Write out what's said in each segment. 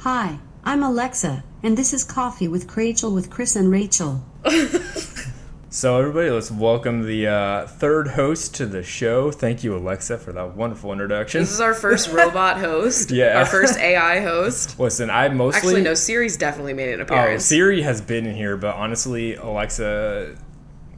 Hi, I'm Alexa, and this is Coffee with Rachel with Chris and Rachel. So everybody, let's welcome the third host to the show. Thank you, Alexa, for that wonderful introduction. This is our first robot host. Yeah. Our first AI host. Listen, I mostly... Actually, no, Siri's definitely made an appearance. Oh, Siri has been in here, but honestly, Alexa...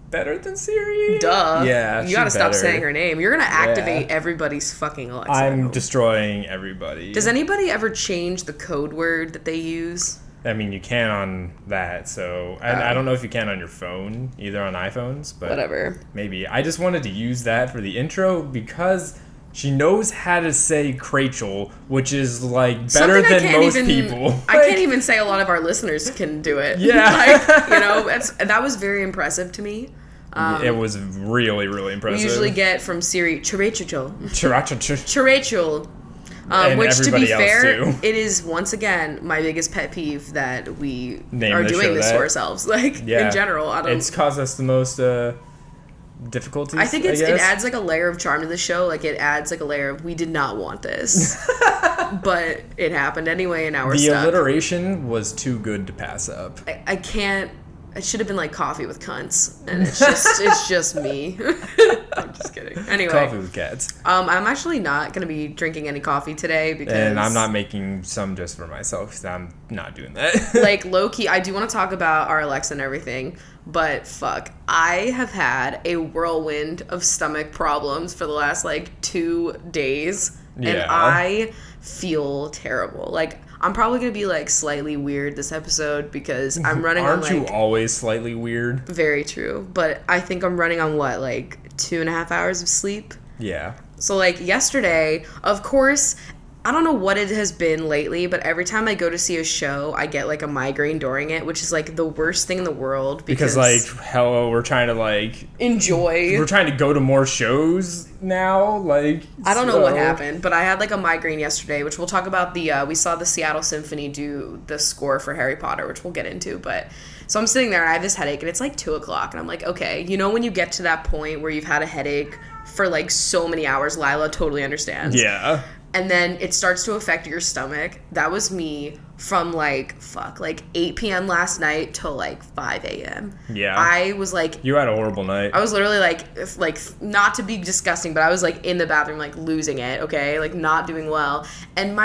better than Siri? Duh. Yeah, you gotta stop better. saying her name. You're gonna activate everybody's fucking Alexa. I'm destroying everybody. Does anybody ever change the code word that they use? I mean, you can on that, so... I don't know if you can on your phone, either on iPhones, but... Whatever. Maybe. I just wanted to use that for the intro because she knows how to say Crachel, which is, like, better than most people. I can't even say a lot of our listeners can do it. Yeah. Like, you know, that was very impressive to me. It was really, really impressive. We usually get from Siri, Chirachel. Chirachel. Which, to be fair, too. it is, once again, my biggest pet peeve that we Name are the doing show this that. to ourselves. Like, in general, I don't... It's caused us the most difficulties, I think it adds, like, a layer of charm to the show. Like, it adds, like, a layer of, we did not want this. But it happened anyway, and now we're stuck. The alliteration was too good to pass up. I can't... It should have been like coffee with cunts, and it's just me. I'm just kidding. Anyway, Coffee with cats. I'm actually not gonna be drinking any coffee today because, and I'm not making some just for myself because I'm not doing that. Like, low key, I do want to talk about our Alexa and everything, but fuck, I have had a whirlwind of stomach problems for the last like 2 days, and I feel terrible. Like, I'm probably going to be, like, slightly weird this episode because I'm running Aren't on, like... you always slightly weird? Very true. But I think I'm running on, what, like 2.5 hours of sleep? Yeah. So, like, yesterday, of course... I don't know what it has been lately, but every time I go to see a show, I get, like, a migraine during it, which is, like, the worst thing in the world. Because like, hell, we're trying to, like... enjoy. We're trying to go to more shows now, like... I don't know what happened, but I had, like, a migraine yesterday, which we'll talk about we saw the Seattle Symphony do the score for Harry Potter, which we'll get into, but... So I'm sitting there, and I have this headache, and it's, like, 2 o'clock, and I'm like, okay, you know when you get to that point where you've had a headache for, like, so many hours? Lila totally understands. Yeah. And then it starts to affect your stomach. That was me from, like, 8 p.m. last night till, like, 5 a.m. Yeah. I was, like... You had a horrible night. I was literally, like, not to be disgusting, but I was, like, in the bathroom, like, losing it, okay? Like, not doing well. And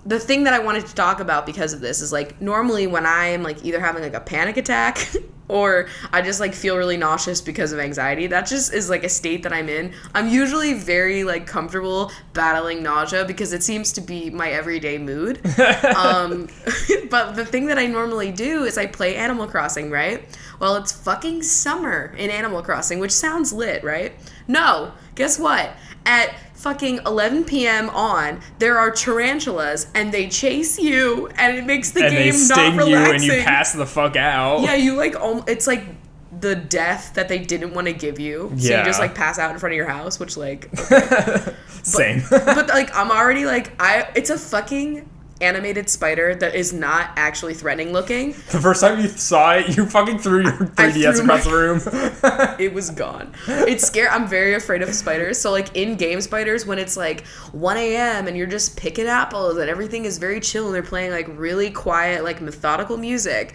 the thing that I wanted to talk about because of this is, like, normally when I am, like, either having, like, a panic attack... or I just, like, feel really nauseous because of anxiety. That just is, like, a state that I'm in. I'm usually very, like, comfortable battling nausea because it seems to be my everyday mood. But the thing that I normally do is I play Animal Crossing, right? Well, it's fucking summer in Animal Crossing, which sounds lit, right? No. Guess what? At fucking 11 p.m. on, there are tarantulas, and they chase you, and it makes the game not relaxing. And they sting you, and you pass the fuck out. Yeah, you, like, it's like the death that they didn't want to give you. So you just, like, pass out in front of your house, which, like... Okay. Same. But, like, I'm already, like... It's a fucking... animated spider that is not actually threatening looking. The first time you saw it, you fucking threw your 3DS across the room. It was gone. It's scary. I'm very afraid of spiders. So, like, in-game spiders, when it's, like, 1 a.m. and you're just picking apples and everything is very chill and they're playing, like, really quiet, like, methodical music.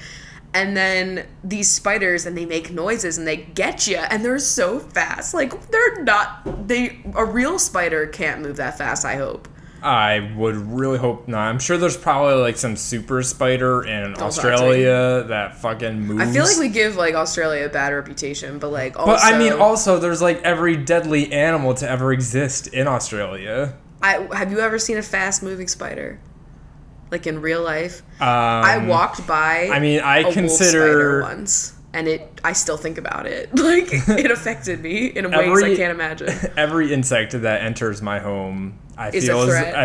And then these spiders, and they make noises and they get you, and they're so fast. Like, a real spider can't move that fast, I hope. I would really hope not. I'm sure there's probably, like, some super spider in Australia that fucking moves. I feel like we give, like, Australia a bad reputation, but, like, also... But, I mean, also, there's, like, every deadly animal to ever exist in Australia. Have you ever seen a fast-moving spider? Like, in real life? I walked by a wolf spider once, and I still think about it. Like, it affected me in ways I can't imagine. Every insect that enters my home... I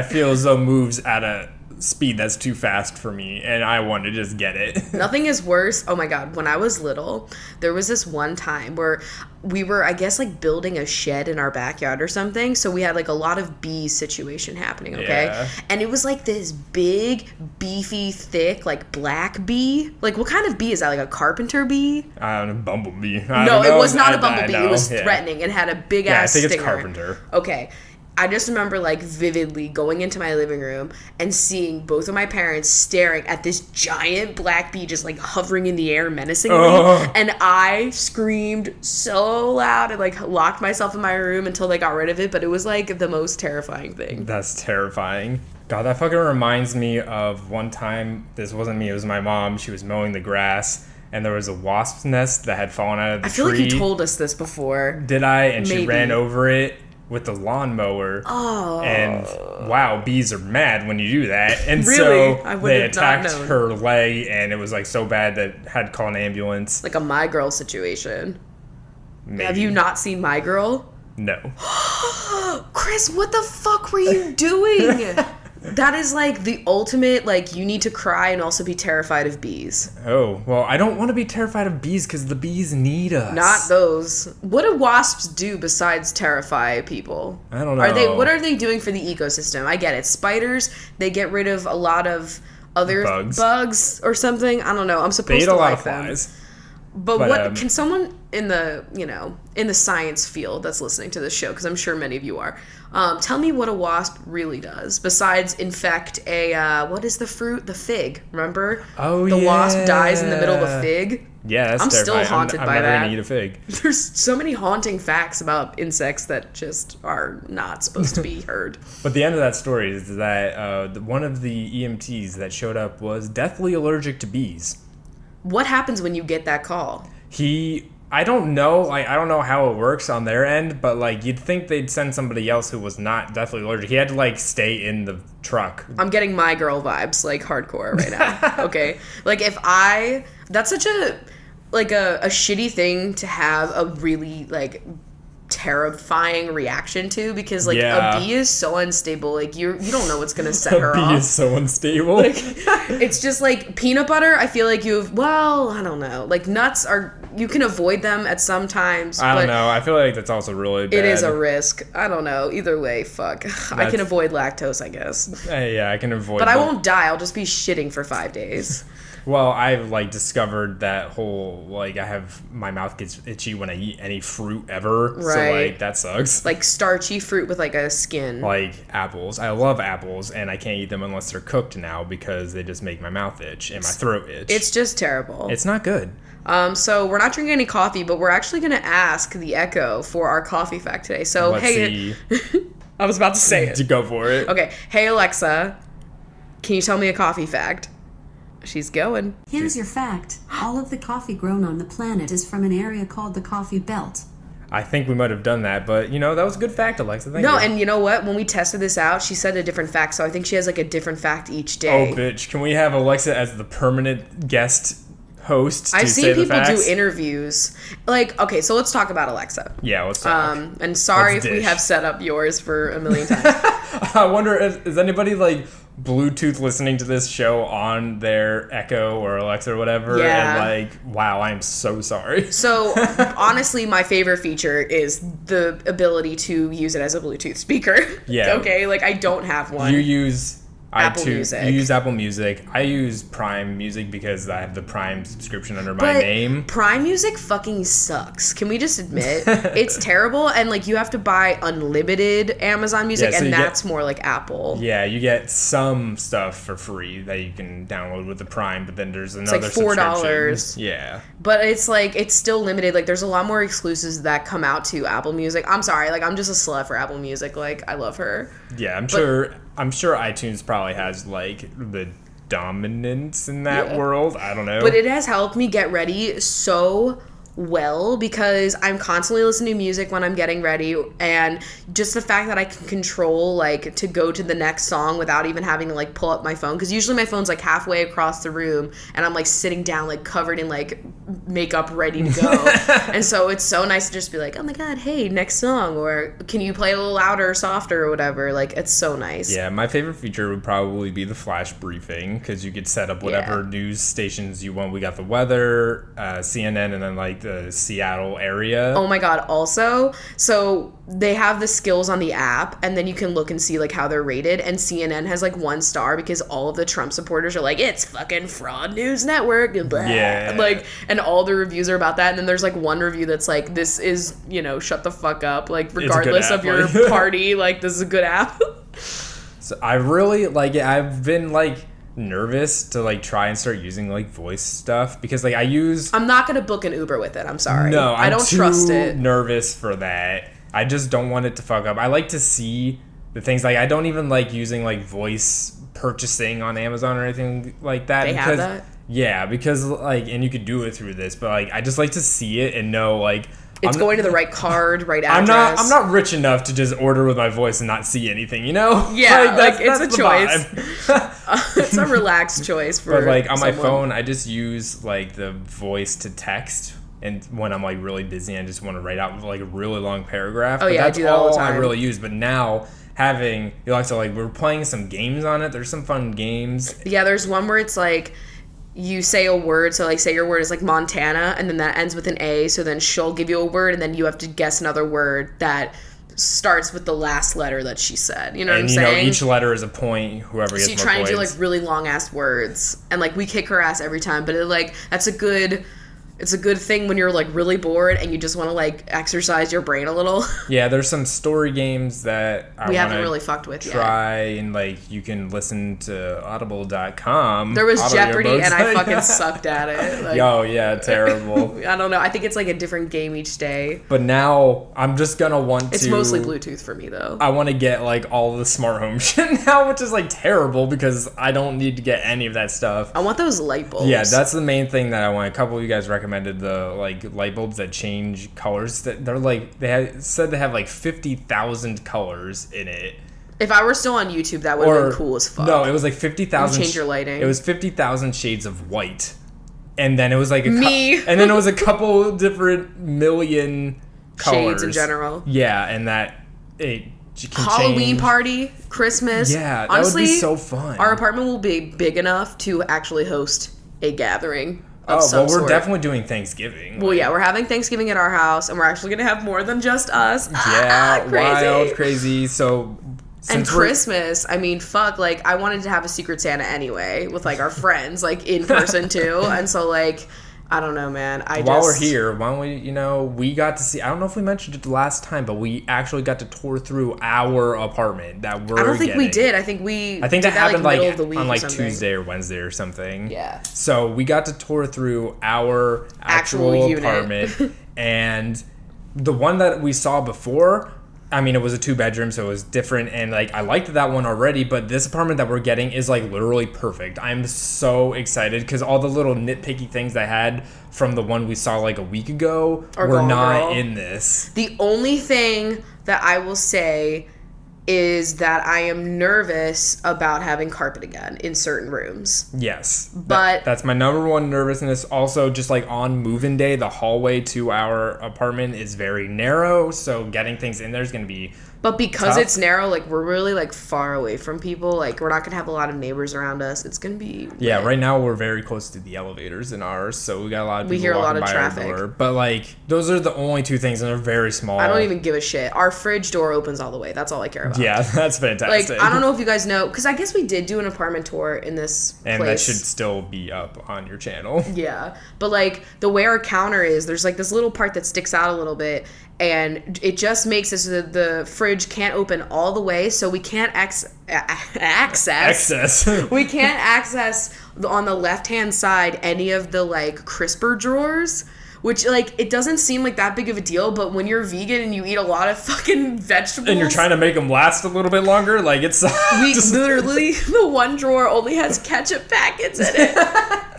feel as though moves at a speed that's too fast for me, and I want to just get it. Nothing is worse. Oh my God. When I was little, there was this one time where we were, I guess, like, building a shed in our backyard or something. So we had, like, a lot of bee situation happening, okay? Yeah. And it was, like, this big, beefy, thick, like, black bee. Like, what kind of bee is that? Like a carpenter bee? I don't know, bumblebee. No, it was not a bumblebee. It was threatening and had a big-ass stinger. I think it's carpenter. Okay. I just remember like vividly going into my living room and seeing both of my parents staring at this giant black bee just like hovering in the air menacingly. And I screamed so loud and like locked myself in my room until they got rid of it. But it was like the most terrifying thing. That's terrifying. God, that fucking reminds me of one time. This wasn't me, it was my mom. She was mowing the grass and there was a wasp's nest that had fallen out of the tree. I feel like you told us this before. Did I? And Maybe. She ran over it with the lawnmower. Oh. And wow, bees are mad when you do that. And really? so they attacked her leg, and it was like so bad that had to call an ambulance. Like a My Girl situation. Maybe. Have you not seen My Girl? No. Chris, what the fuck were you doing? That is like the ultimate, like, you need to cry and also be terrified of bees. Oh, well, I don't want to be terrified of bees because the bees need us. Not those. What do wasps do besides terrify people? I don't know. What are they doing for the ecosystem? I get it. Spiders, they get rid of a lot of other bugs or something. I don't know. I'm supposed to like them. They eat a lot of flies. But what can someone in the, in the science field that's listening to this show, because I'm sure many of you are, tell me what a wasp really does besides infect what is the fruit? The fig, remember? Oh, the wasp dies in the middle of a fig. Yeah, that's I'm terrifying. still haunted by that. I'm never going to eat a fig. There's so many haunting facts about insects that just are not supposed to be heard. But the end of that story is that one of the EMTs that showed up was deathly allergic to bees. What happens when you get that call? I don't know. Like, I don't know how it works on their end, but like you'd think they'd send somebody else who was not deathly allergic. He had to like stay in the truck. I'm getting My Girl vibes, like hardcore right now. Okay, like that's such a shitty thing to have a really like terrifying reaction to, because like a bee is so unstable. Like you don't know what's gonna set her off. A bee is so unstable. Like, it's just like peanut butter. I feel like I don't know. Like nuts you can avoid them at some times. I don't know. I feel like that's also really bad. It is a risk. I don't know. Either way, fuck. I can avoid lactose, I guess. Yeah, I can avoid. But I won't die. I'll just be shitting for 5 days. Well, I've like discovered that whole my mouth gets itchy when I eat any fruit ever. Right. So like that sucks. Like starchy fruit with like a skin. Like apples. I love apples, and I can't eat them unless they're cooked now because they just make my mouth itch and my throat itch. It's just terrible. It's not good. So we're not drinking any coffee, but we're actually going to ask the Echo for our coffee fact today. So Let's see. I was about to say it. To go for it. Okay. Hey Alexa, can you tell me a coffee fact? She's going. Here's your fact. All of the coffee grown on the planet is from an area called the Coffee Belt. I think we might have done that, but that was a good fact, Alexa. Thank you. No, and you know what? When we tested this out, she said a different fact, so I think she has like a different fact each day. Oh, bitch. Can we have Alexa as the permanent guest host? I've seen people do interviews. Like, okay, so let's talk about Alexa. Yeah, let's talk. And sorry if we have set up yours for a million times. I wonder, is anybody like Bluetooth listening to this show on their Echo or Alexa or whatever? Yeah. And like, wow, I'm so sorry. So honestly, my favorite feature is the ability to use it as a Bluetooth speaker. Yeah. Okay, like I don't have one. You use Apple Music. You use Apple Music. I use Prime Music because I have the Prime subscription under my name. Prime Music fucking sucks. Can we just admit? It's terrible, and like you have to buy unlimited Amazon Music, and that's more like Apple. Yeah, you get some stuff for free that you can download with the Prime, but then there's another it's like $4. Yeah. But it's like it's still limited. Like there's a lot more exclusives that come out to Apple Music. I'm sorry, like I'm just a slut for Apple Music. Like I love her. Yeah, I'm sure iTunes probably has like the dominance in that world. I don't know. But it has helped me get ready so well because I'm constantly listening to music when I'm getting ready, and just the fact that I can control like to go to the next song without even having to like pull up my phone, because usually my phone's like halfway across the room and I'm like sitting down like covered in like makeup ready to go. And so it's so nice to just be like, oh my god, hey, next song, or can you play a little louder or softer or whatever. Like it's so nice. Yeah, my favorite feature would probably be the flash briefing, because you could set up whatever news stations you want. We got the weather, CNN, and then like the Seattle area. Oh my god, also, so they have the skills on the app, and then you can look and see like how they're rated, and CNN has like 1 star because all of the Trump supporters are like, it's fucking fraud news network and blah. Yeah. Like, and all the reviews are about that, and then there's like one review that's like, this is, shut the fuck up, like regardless app, of your like. party, like this is a good app. So I really like it. I've been like nervous to like try and start using like voice stuff because like I'm not gonna book an Uber with it. I'm sorry. No, I don't trust it. Nervous for that. I just don't want it to fuck up. I like to see the things like I don't even like using like voice purchasing on Amazon or anything like that. They have that? Yeah, because like, and you could do it through this, but like I just like to see it and know like it's going to the right card, right address. I'm not rich enough to just order with my voice and not see anything, Yeah, that's it's a choice. It's a relaxed choice for. But like on my someone. phone, I just use like the voice to text, and when I'm like really busy, I just want to write out like a really long paragraph. Oh, but yeah, I that's do that all the time. I really use. But now having we're playing some games on it. There's some fun games. Yeah, there's one where it's like, you say a word, so like say your word is like Montana, and then that ends with an A, so then she'll give you a word, and then you have to guess another word that starts with the last letter that she said. You know what I'm saying? Each letter is a point, whoever gets more points. So you try and do like really long ass words, and like we kick her ass every time, but it's a good thing when you're like really bored and you just want to like exercise your brain a little. Yeah, there's some story games that we haven't really fucked with yet. Try and like you can listen to audible.com. There was Jeopardy and I fucking sucked at it. Like, oh yeah, terrible. I don't know. I think it's like a different game each day. But now I'm just gonna want to. It's mostly Bluetooth for me though. I want to get like all the smart home shit now, which is like terrible because I don't need to get any of that stuff. I want those light bulbs. Yeah, that's the main thing that I want. A couple of you guys recommended the like light bulbs that change colors. That they're like said they have like 50,000 colors in it. If I were still on YouTube, that would have been cool as fuck. No, it was like 50,000. Change your lighting. It was 50,000 shades of white, and then it was like and then it was a couple different million colors shades in general. Yeah, and that it can Halloween change. Party, Christmas. Yeah, honestly, that would be so fun. Our apartment will be big enough to actually host a gathering. We're definitely doing Thanksgiving. Well, yeah, we're having Thanksgiving at our house, and we're actually going to have more than just us. Yeah, crazy. Wild, crazy. So, and Christmas, I mean, fuck, like, I wanted to have a Secret Santa anyway with, like, our friends, like, in person, too. And so, like, I don't know, man. While we're here, why don't we, we got to see, I don't know if we mentioned it the last time, but we actually got to tour through our apartment that we're I don't think we getting. did. I think that happened like middle of the week on like or something. Tuesday or Wednesday or something. Yeah. So we got to tour through our actual apartment. And the one that we saw before, I mean, it was a 2-bedroom, so it was different, and like I liked that one already, but this apartment that we're getting is like literally perfect. I'm so excited because all the little nitpicky things I had from the one we saw like a week ago were not in this. The only thing that I will say is that I am nervous about having carpet again in certain rooms. Yes. But that's my number one nervousness. Also, just like on move-in day, the hallway to our apartment is very narrow, so getting things in there is going to be But because tough. it's narrow, like, we're really, like, far away from people. Like, we're not going to have a lot of neighbors around us. It's going to be... Yeah, right now we're very close to the elevators in ours, so we got a lot of people we hear a lot of by traffic. our door. But, like, those are the only two things, and they're very small. I don't even give a shit. Our fridge door opens all the way. That's all I care about. Yeah, that's fantastic. Like, I don't know if you guys know, because I guess we did do an apartment tour in this and place. that should still be up on your channel. Yeah. But, like, the way our counter is, there's, like, this little part that sticks out a little bit, and it just makes it so that the fridge can't open all the way, so we can't access. We can't access on the left-hand side any of the, like, crisper drawers. Which, like, it doesn't seem like that big of a deal, but when you're vegan and you eat a lot of fucking vegetables... And you're trying to make them last a little bit longer, like, it's... We literally, the one drawer only has ketchup packets in it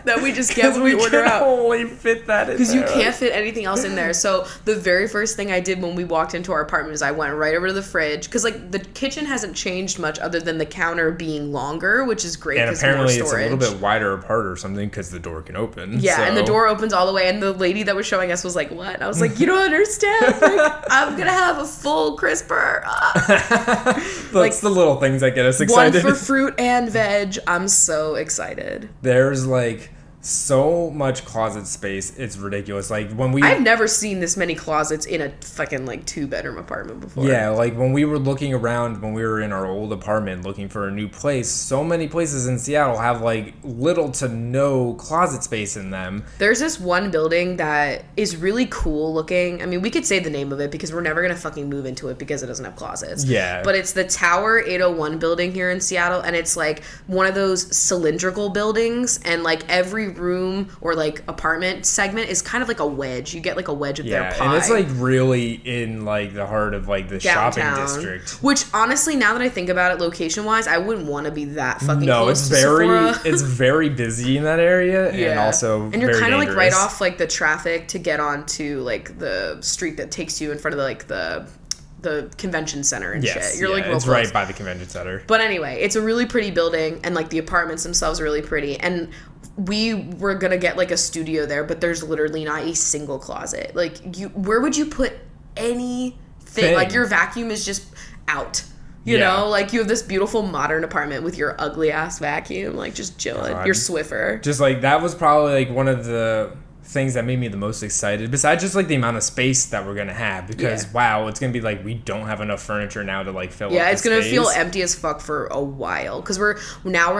that we just get when we order out. only fit that in there. Because you can't fit anything else in there. So the very first thing I did when we walked into our apartment is I went right over to the fridge. Because, like, the kitchen hasn't changed much other than the counter being longer, which is great because more storage. And apparently it's a little bit wider apart or something because the door can open. Yeah, and the door opens all the way, and the lady that was showing us was like, what? And I was like, you don't understand. Like, I'm going to have a full crisper. That's like, the little things that get us excited. One for fruit and veg. I'm so excited. There's, like, so much closet space. It's ridiculous. Like I've never seen this many closets in a fucking like 2-bedroom apartment before. Yeah, like when we were looking around when we were in our old apartment looking for a new place, so many places in Seattle have like little to no closet space in them. There's this one building that is really cool looking. I mean, we could say the name of it because we're never gonna fucking move into it because it doesn't have closets. Yeah. But it's the Tower 801 building here in Seattle, and it's like one of those cylindrical buildings, and like every room or like apartment segment is kind of like a wedge. You get like a wedge of their pie. And it's like really in like the heart of like the downtown shopping district. Which honestly, now that I think about it, location wise, I wouldn't want to be that fucking close it's to very Sephora. it's very busy in that area, and also and you're kind of like right off like the traffic to get onto like the street that takes you in front of like the convention center and shit. You're like real it's close. right by the convention center. But anyway, it's a really pretty building, and like the apartments themselves are really pretty. And we were gonna get like a studio there, but there's literally not a single closet. Like where would you put anything? Like your vacuum is just out. You know, like you have this beautiful modern apartment with your ugly ass vacuum, like just chilling. Your Swiffer. Just like that was probably like one of the things that made me the most excited, besides just like the amount of space that we're gonna have, because wow, it's gonna be like we don't have enough furniture now to like fill up it's gonna space. feel empty as fuck for a while, because we're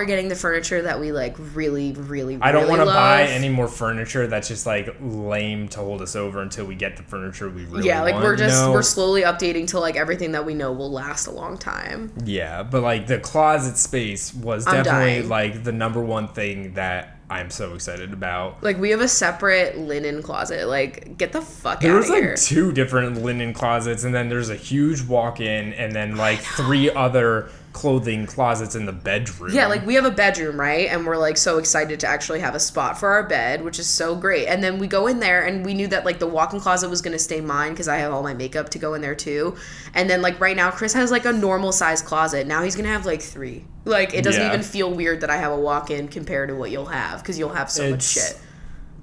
getting the furniture that we like really I don't want to love. buy any more furniture that's just like lame to hold us over until we get the furniture we really want. we're slowly updating to like everything that we know will last a long time. But like the closet space was definitely like the number one thing that I'm so excited about. Like, we have a separate linen closet. Like, get the fuck out of here. There's like 2 different linen closets, and then there's a huge walk-in, and then like 3 other clothing closets in the bedroom. Yeah, like we have a bedroom, right? And we're like so excited to actually have a spot for our bed, which is so great. And then we go in there, and we knew that like the walk-in closet was going to stay mine because I have all my makeup to go in there too. And then like right now Chris has like a normal size closet. Now he's going to have like 3. Like it doesn't even feel weird that I have a walk-in compared to what you'll have, because you'll have so much shit.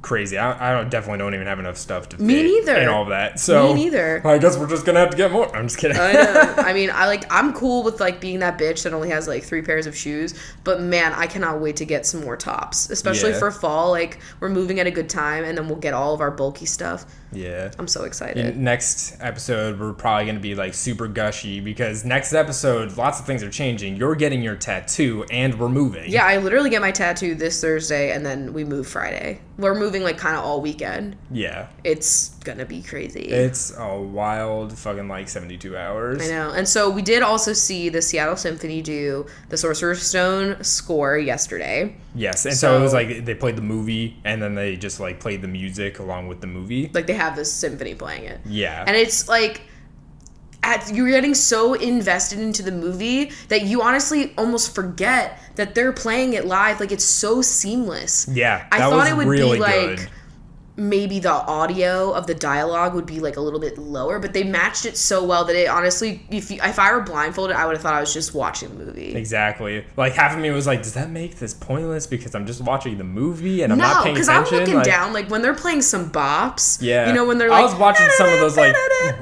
Crazy. I don't even have enough stuff to fit Me neither. and all of that. So me neither. I guess we're just gonna have to get more. I'm just kidding. I know. I mean, I'm cool with like being that bitch that only has like 3 pairs of shoes, but man, I cannot wait to get some more tops, especially for fall. Like we're moving at a good time, and then we'll get all of our bulky stuff. Yeah. I'm so excited. Next episode, we're probably going to be like super gushy, because next episode, lots of things are changing. You're getting your tattoo, and we're moving. Yeah, I literally get my tattoo this Thursday, and then we move Friday. We're moving like kind of all weekend. Yeah. It's going to be crazy. It's a wild fucking like 72 hours. I know. And so we did also see the Seattle Symphony do the Sorcerer's Stone score yesterday. Yes, and so it was like they played the movie, and then they just like played the music along with the movie. Like they have this symphony playing it. Yeah. And it's like you're getting so invested into the movie that you honestly almost forget that they're playing it live. Like it's so seamless. Yeah, I thought it would really be like good. Maybe the audio of the dialogue would be like a little bit lower, but they matched it so well that it honestly, if I were blindfolded, I would have thought I was just watching the movie. Exactly. Like half of me was like, does that make this pointless because I'm just watching the movie and I'm not paying attention? No, because I'm looking down, like when they're playing some bops. Yeah. You know, when they're like, I was watching some of those like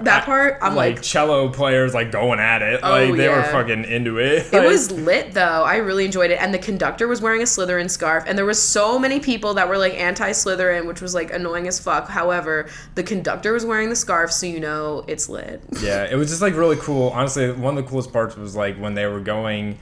that part. I'm like cello players like going at it. Like they were fucking into it. It was lit though. I really enjoyed it, and the conductor was wearing a Slytherin scarf, and there was so many people that were like anti-Slytherin, which was like annoying as fuck. However, the conductor was wearing the scarf, so you know it's lit. Yeah, it was just like really cool. Honestly, one of the coolest parts was like when they were going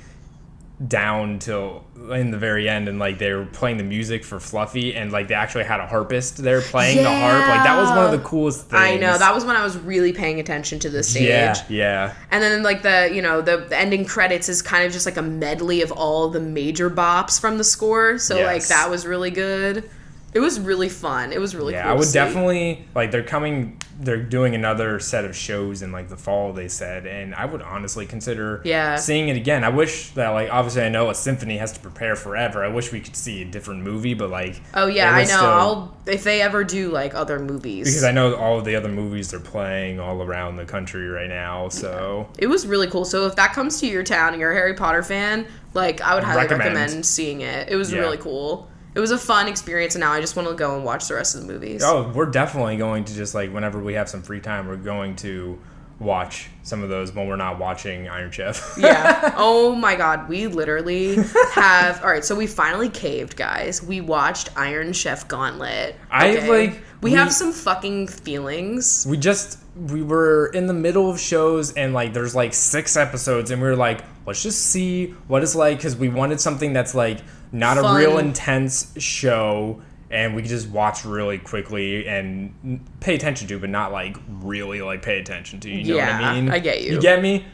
down till in the very end, and like they were playing the music for Fluffy, and like they actually had a harpist there playing the harp. Like that was one of the coolest things. I know, that was when I was really paying attention to the stage. Yeah. And then like the ending credits is kind of just like a medley of all the major bops from the score. So like that was really good. It was really fun. It was really cool. Yeah, I would definitely like they're doing another set of shows in like the fall, they said, and I would honestly consider seeing it again. I wish that like obviously I know a symphony has to prepare forever. I wish we could see a different movie, but like I know. If they ever do like other movies, because I know all of the other movies they're playing all around the country right now. So it was really cool. So if that comes to your town and you're a Harry Potter fan, like I would highly recommend seeing it. It was really cool. It was a fun experience, and now I just want to go and watch the rest of the movies. Oh, we're definitely going to just, like, whenever we have some free time, we're going to watch some of those when we're not watching Iron Chef. Yeah. Oh my God. We literally have. All right. So we finally caved, guys. We watched Iron Chef Gauntlet. We have some fucking feelings. We were in the middle of shows and like there's like 6 episodes and we were like, let's just see what it's like, because we wanted something that's like not Fun. a real intense show and we could just watch really quickly and pay attention to, but not like really like pay attention to. You know what I mean? I get you. You get me?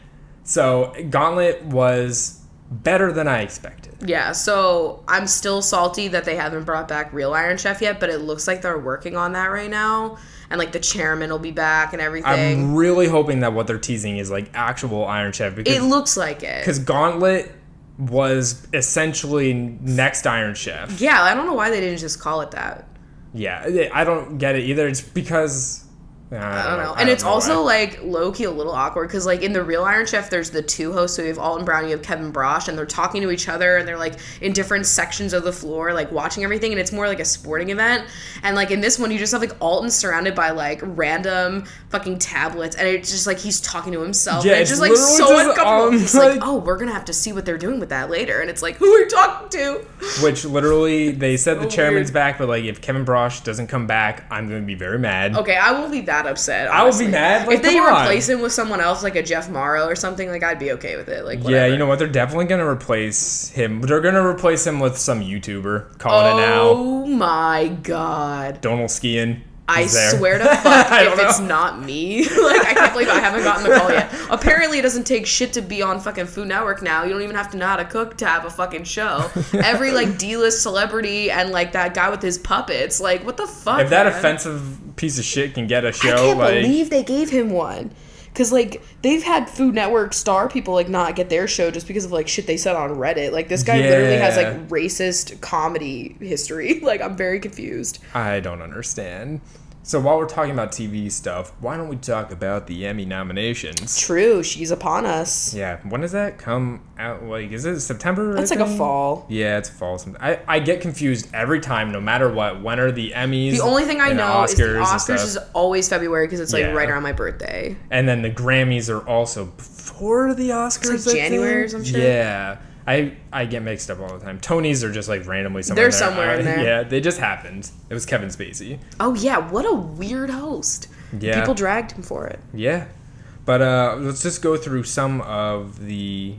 So Gauntlet was better than I expected. Yeah, so I'm still salty that they haven't brought back real Iron Chef yet, but it looks like they're working on that right now. And, like, the chairman will be back and everything. I'm really hoping that what they're teasing is, like, actual Iron Chef. Because it looks like it. Because Gauntlet was essentially next Iron Chef. Yeah, I don't know why they didn't just call it that. Yeah, I don't get it either. It's because... I don't know. And it's also, like, low-key a little awkward because, like, in the real Iron Chef, there's the 2 hosts. So you have Alton Brown, you have Kevin Brosh, and they're talking to each other, and they're, like, in different sections of the floor, like, watching everything, and it's more like a sporting event. And, like, in this one, you just have, like, Alton surrounded by, like, random fucking tablets, and it's just, like, he's talking to himself. Yeah, and it's just, like, so uncomfortable. It's like, oh, we're gonna have to see what they're doing with that later. And it's like, who are you talking to? Which, literally, they said the chairman's weird. back, but, like, if Kevin Brosh doesn't come back, I'm gonna be very mad. Okay, I won't be that upset, honestly. I will be mad. Like, if they come on. replace him with someone else, like a Jeff Morrow or something, like I'd be okay with it. Like, whatever. Yeah, you know what? They're definitely gonna replace him. They're gonna replace him with some YouTuber. Calling it now. Oh my God. Donald Skian. I swear to fuck if it's not me. Like, I can't believe I haven't gotten the call yet. Apparently, it doesn't take shit to be on fucking Food Network now. You don't even have to know how to cook to have a fucking show. Every, like, D-list celebrity and, like, that guy with his puppets. Like, what the fuck, If that man? offensive piece of shit can get a show, I can't like... believe they gave him one. Because, like, they've had Food Network star people, like, not get their show just because of, like, shit they said on Reddit. Like, this guy literally has, like, racist comedy history. Like, I'm very confused. I don't understand. So while we're talking about TV stuff, why don't we talk about the Emmy nominations? True, she's upon us. Yeah, when does that come out? Like, is it September? That's like a fall. Yeah, it's fall. I get confused every time, no matter what. When are the Emmys? The only thing I know is the Oscars is always February because it's like Yeah. right around my birthday. And then the Grammys are also before the Oscars. It's like January or some shit. Yeah. I get mixed up all the time. Tonys are just like randomly somewhere. They're somewhere in there. Yeah, they just happened. It was Kevin Spacey. Oh yeah, what a weird host. Yeah. People dragged him for it. Yeah. But let's just go through some of the,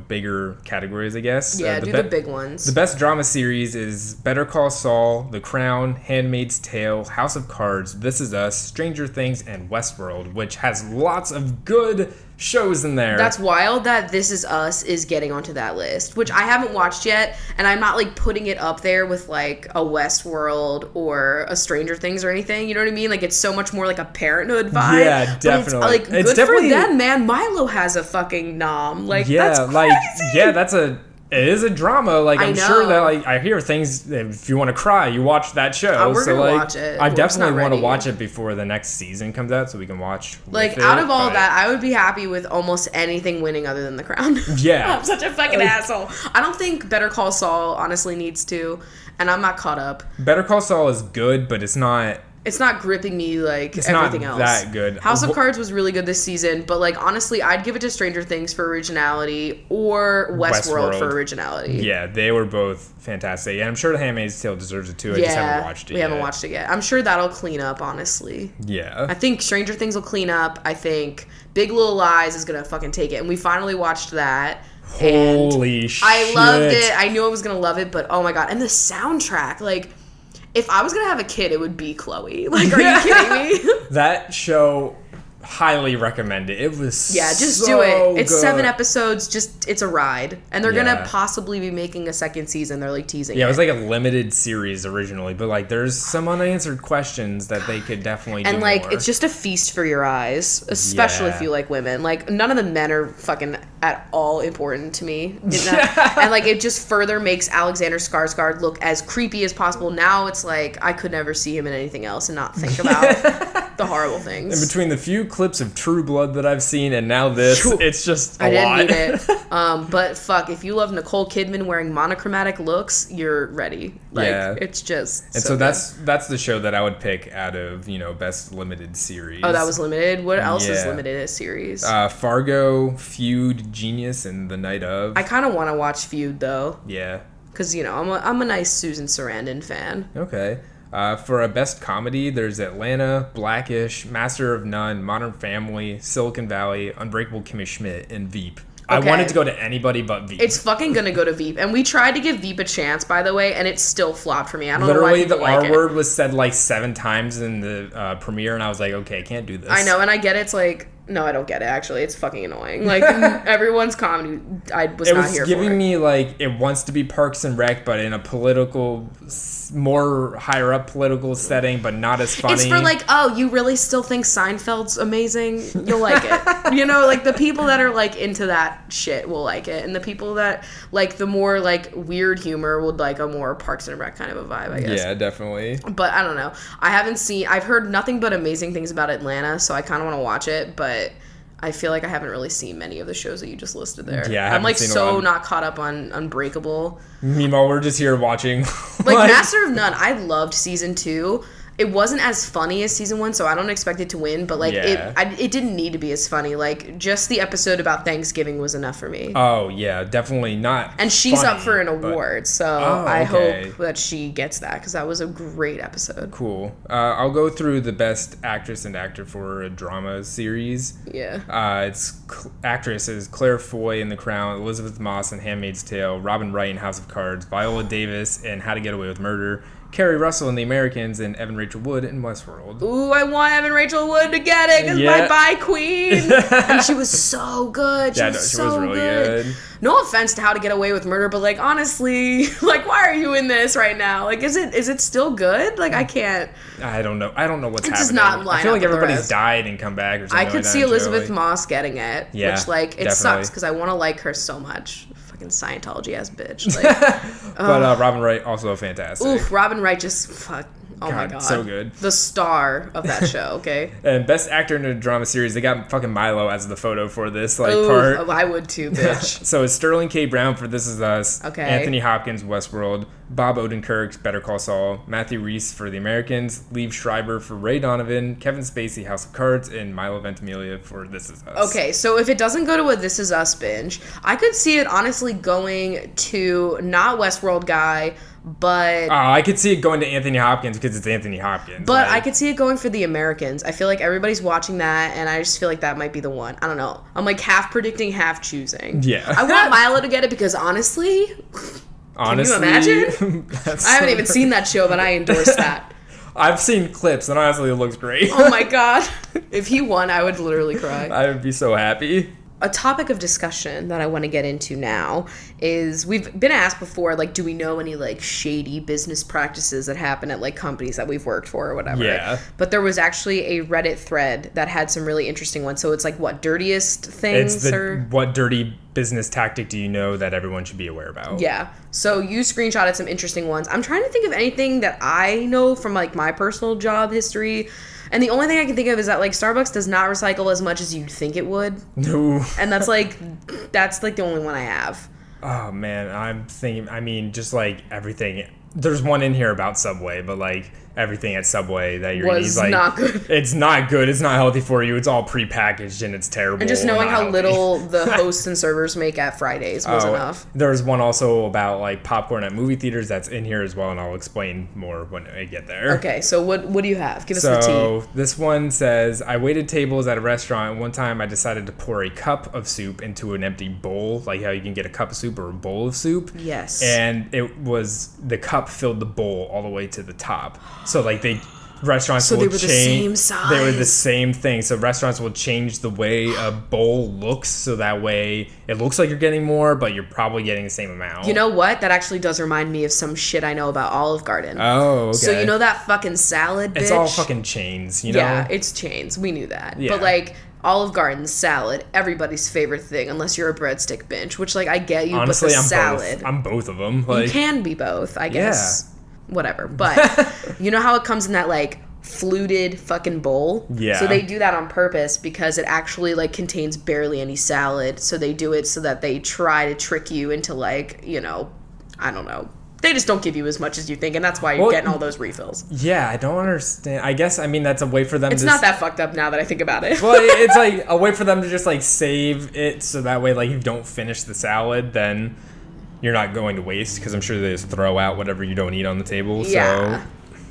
bigger categories, I guess. Yeah, the big ones. The best drama series is Better Call Saul, The Crown, Handmaid's Tale, House of Cards, This Is Us, Stranger Things, and Westworld, which has lots of good shows in there. That's wild that This Is Us is getting onto that list, which I haven't watched yet, and I'm not like putting it up there with like a Westworld or a Stranger Things or anything. You know what I mean? Like it's so much more like a Parenthood vibe. Yeah, definitely. But it's It's good definitely- for them, man. Milo has a fucking nom. Like yeah, that's crazy. It is a drama. Like I I'm sure know. that like I hear things. If you want to cry, you watch that show. We're so gonna like, watch it. I We're just definitely not want to ready. watch it before the next season comes out, so we can watch. Like with out it, of all but- that, I would be happy with almost anything winning other than The Crown. Yeah. I'm such a fucking asshole. I don't think Better Call Saul honestly needs to, and I'm not caught up. Better Call Saul is good, but it's not. It's not gripping me like It's not everything else. that good. House of Cards was really good this season, but like honestly, I'd give it to Stranger Things for originality or Westworld for originality. Yeah, they were both fantastic, and I'm sure The Handmaid's Tale deserves it too. I just haven't watched it. We haven't watched it yet. I'm sure that'll clean up. Honestly, Yeah. I think Stranger Things will clean up. I think Big Little Lies is gonna fucking take it, and we finally watched that. Holy shit! I loved it. I knew I was gonna love it, but oh my god! And the soundtrack, like. If I was gonna have a kid, it would be Chloe. Like, are you kidding me? That show, highly recommend it. It was Just so do it. It's good. 7 episodes. It's a ride, and they're Yeah. gonna possibly be making a second season. They're like teasing. Yeah, it was like a limited series originally, but like there's some unanswered questions that they could definitely and do like more. it's just a feast for your eyes, especially Yeah. if you like women. Like none of the men are fucking at all important to me, and like it just further makes Alexander Skarsgård look as creepy as possible. Now it's like I could never see him in anything else and not think about the horrible things. And between the few clips of True Blood that I've seen, and now this. It's just a lot. I didn't need it. But fuck, if you love Nicole Kidman wearing monochromatic looks, you're ready. Like, yeah. It's just And so that's the show that I would pick out of, best limited series. Oh, that was limited? What else is limited as series? Fargo, Feud, Genius, and The Night Of. I kind of want to watch Feud, though. Yeah. Because, I'm a nice Susan Sarandon fan. Okay. For a best comedy, there's Atlanta, Blackish, Master of None, Modern Family, Silicon Valley, Unbreakable Kimmy Schmidt, and Veep. I wanted to go to anybody but Veep. It's fucking gonna go to Veep. And we tried to give Veep a chance, by the way, and it still flopped for me. I don't know why people like it. Literally, the R word was said like 7 times in the premiere, and I was like, okay, I can't do this. I know, and I get it. It's like, no, I don't get it, actually. It's fucking annoying. Like, everyone's comedy, I was not here for it. It was giving me, like, it wants to be Parks and Rec, but in a political, more higher-up political setting, but not as funny. It's for, like, oh, you really still think Seinfeld's amazing? You'll like it. Like, the people that are, like, into that shit will like it. And the people that, like, the more, like, weird humor would like a more Parks and Rec kind of a vibe, I guess. Yeah, definitely. But I don't know. I've heard nothing but amazing things about Atlanta, so I kind of want to watch it, but I feel like I haven't really seen many of the shows that you just listed there. Yeah, I'm like so not caught up on Unbreakable. Meanwhile, we're just here watching. Like Master of None, I loved season 2. It wasn't as funny as season 1, so I don't expect it to win. But like it didn't need to be as funny. Like just the episode about Thanksgiving was enough for me. Oh yeah, definitely not. And she's funny, up for an award, so I okay. hope that she gets that because that was a great episode. Cool. I'll go through the best actress and actor for a drama series. Yeah. Actresses Claire Foy in The Crown, Elizabeth Moss in *Handmaid's Tale*, Robin Wright in *House of Cards*, Viola Davis in *How to Get Away with Murder*, Kerry Russell in *The Americans*, and Evan Rachel Wood in *Westworld*. Ooh, I want Evan Rachel Wood to get it because my bye queen. And she was so good. She was really good. No offense to *How to Get Away with Murder*, but like honestly, like why are you in this right now? Like, is it still good? Like I can't. I don't know what's happening. It's just not line I feel like up with everybody's died and come back or something. I could see Elizabeth Moss getting it, which like it sucks because I want to like her so much. Fucking Scientology ass bitch. Like, but Robin Wright also fantastic. Oof, Robin Wright just fuck. Oh my god, so good. The star of that show. Okay. And best actor in a drama series, they got fucking Milo as the photo for this part. Oh, I would too, bitch. So it's Sterling K. Brown for This Is Us. Okay. Anthony Hopkins, Westworld. Bob Odenkirk, Better Call Saul. Matthew Rhys for The Americans. Liev Schreiber for Ray Donovan. Kevin Spacey, House of Cards, and Milo Ventimiglia for This Is Us. Okay, so if it doesn't go to a This Is Us binge, I could see it honestly going to not Westworld guy, but I could see it going to Anthony Hopkins because it's Anthony Hopkins. But I could see it going for The Americans. I feel like everybody's watching that, and I just feel like that might be the one. I don't know. I'm like half predicting, half choosing. Yeah. I want Milo to get it because honestly, can you imagine? I haven't even seen that show, but I endorse that. I've seen clips, and honestly, it looks great. Oh my god. If he won, I would literally cry. I would be so happy. A topic of discussion that I want to get into now is we've been asked before, like, do we know any, like, shady business practices that happen at, like, companies that we've worked for or whatever? Yeah. But there was actually a Reddit thread that had some really interesting ones. So it's, like, what, dirtiest things? What dirty business tactic do you know that everyone should be aware about? Yeah. So you screenshotted some interesting ones. I'm trying to think of anything that I know from, like, my personal job history. And the only thing I can think of is that, like, Starbucks does not recycle as much as you'd think it would. No. And that's the only one I have. Oh, man. I'm thinking, I mean, just, like, everything. There's one in here about Subway, but, like, everything at Subway that you're eating is, like... not good. It's not good. It's not healthy for you. It's all prepackaged, and it's terrible. And just knowing how little the hosts and servers make at Fridays was enough. There's one also about, like, popcorn at movie theaters that's in here as well, and I'll explain more when I get there. Okay, so what do you have? Give us the tea. So this one says, I waited tables at a restaurant, and one time I decided to pour a cup of soup into an empty bowl, like how you can get a cup of soup or a bowl of soup. Yes. And the cup filled the bowl all the way to the top. So, like, restaurants will change. So they were the same size. They were the same thing. So restaurants will change the way a bowl looks, so that way it looks like you're getting more, but you're probably getting the same amount. You know what? That actually does remind me of some shit I know about Olive Garden. Oh, okay. So you know that fucking salad, bitch? It's all fucking chains, you know? Yeah, it's chains. We knew that. Yeah. But, like, Olive Garden salad, everybody's favorite thing, unless you're a breadstick binge, which, like, I get you, honestly, but the salad. I'm both of them. Like, you can be both, I guess. Yeah. Whatever. But you know how it comes in that, like, fluted fucking bowl. Yeah. So they do that on purpose because it actually like contains barely any salad. So they do it so that they try to trick you into like, you know, I don't know. They just don't give you as much as you think, and that's why you're getting all those refills. Yeah, I don't understand. I guess, I mean, that's a way for them It's to... not that fucked up now that I think about it. Well, it's like a way for them to just like save it so that way like if you don't finish the salad, then you're not going to waste, because I'm sure they just throw out whatever you don't eat on the table. Yeah. So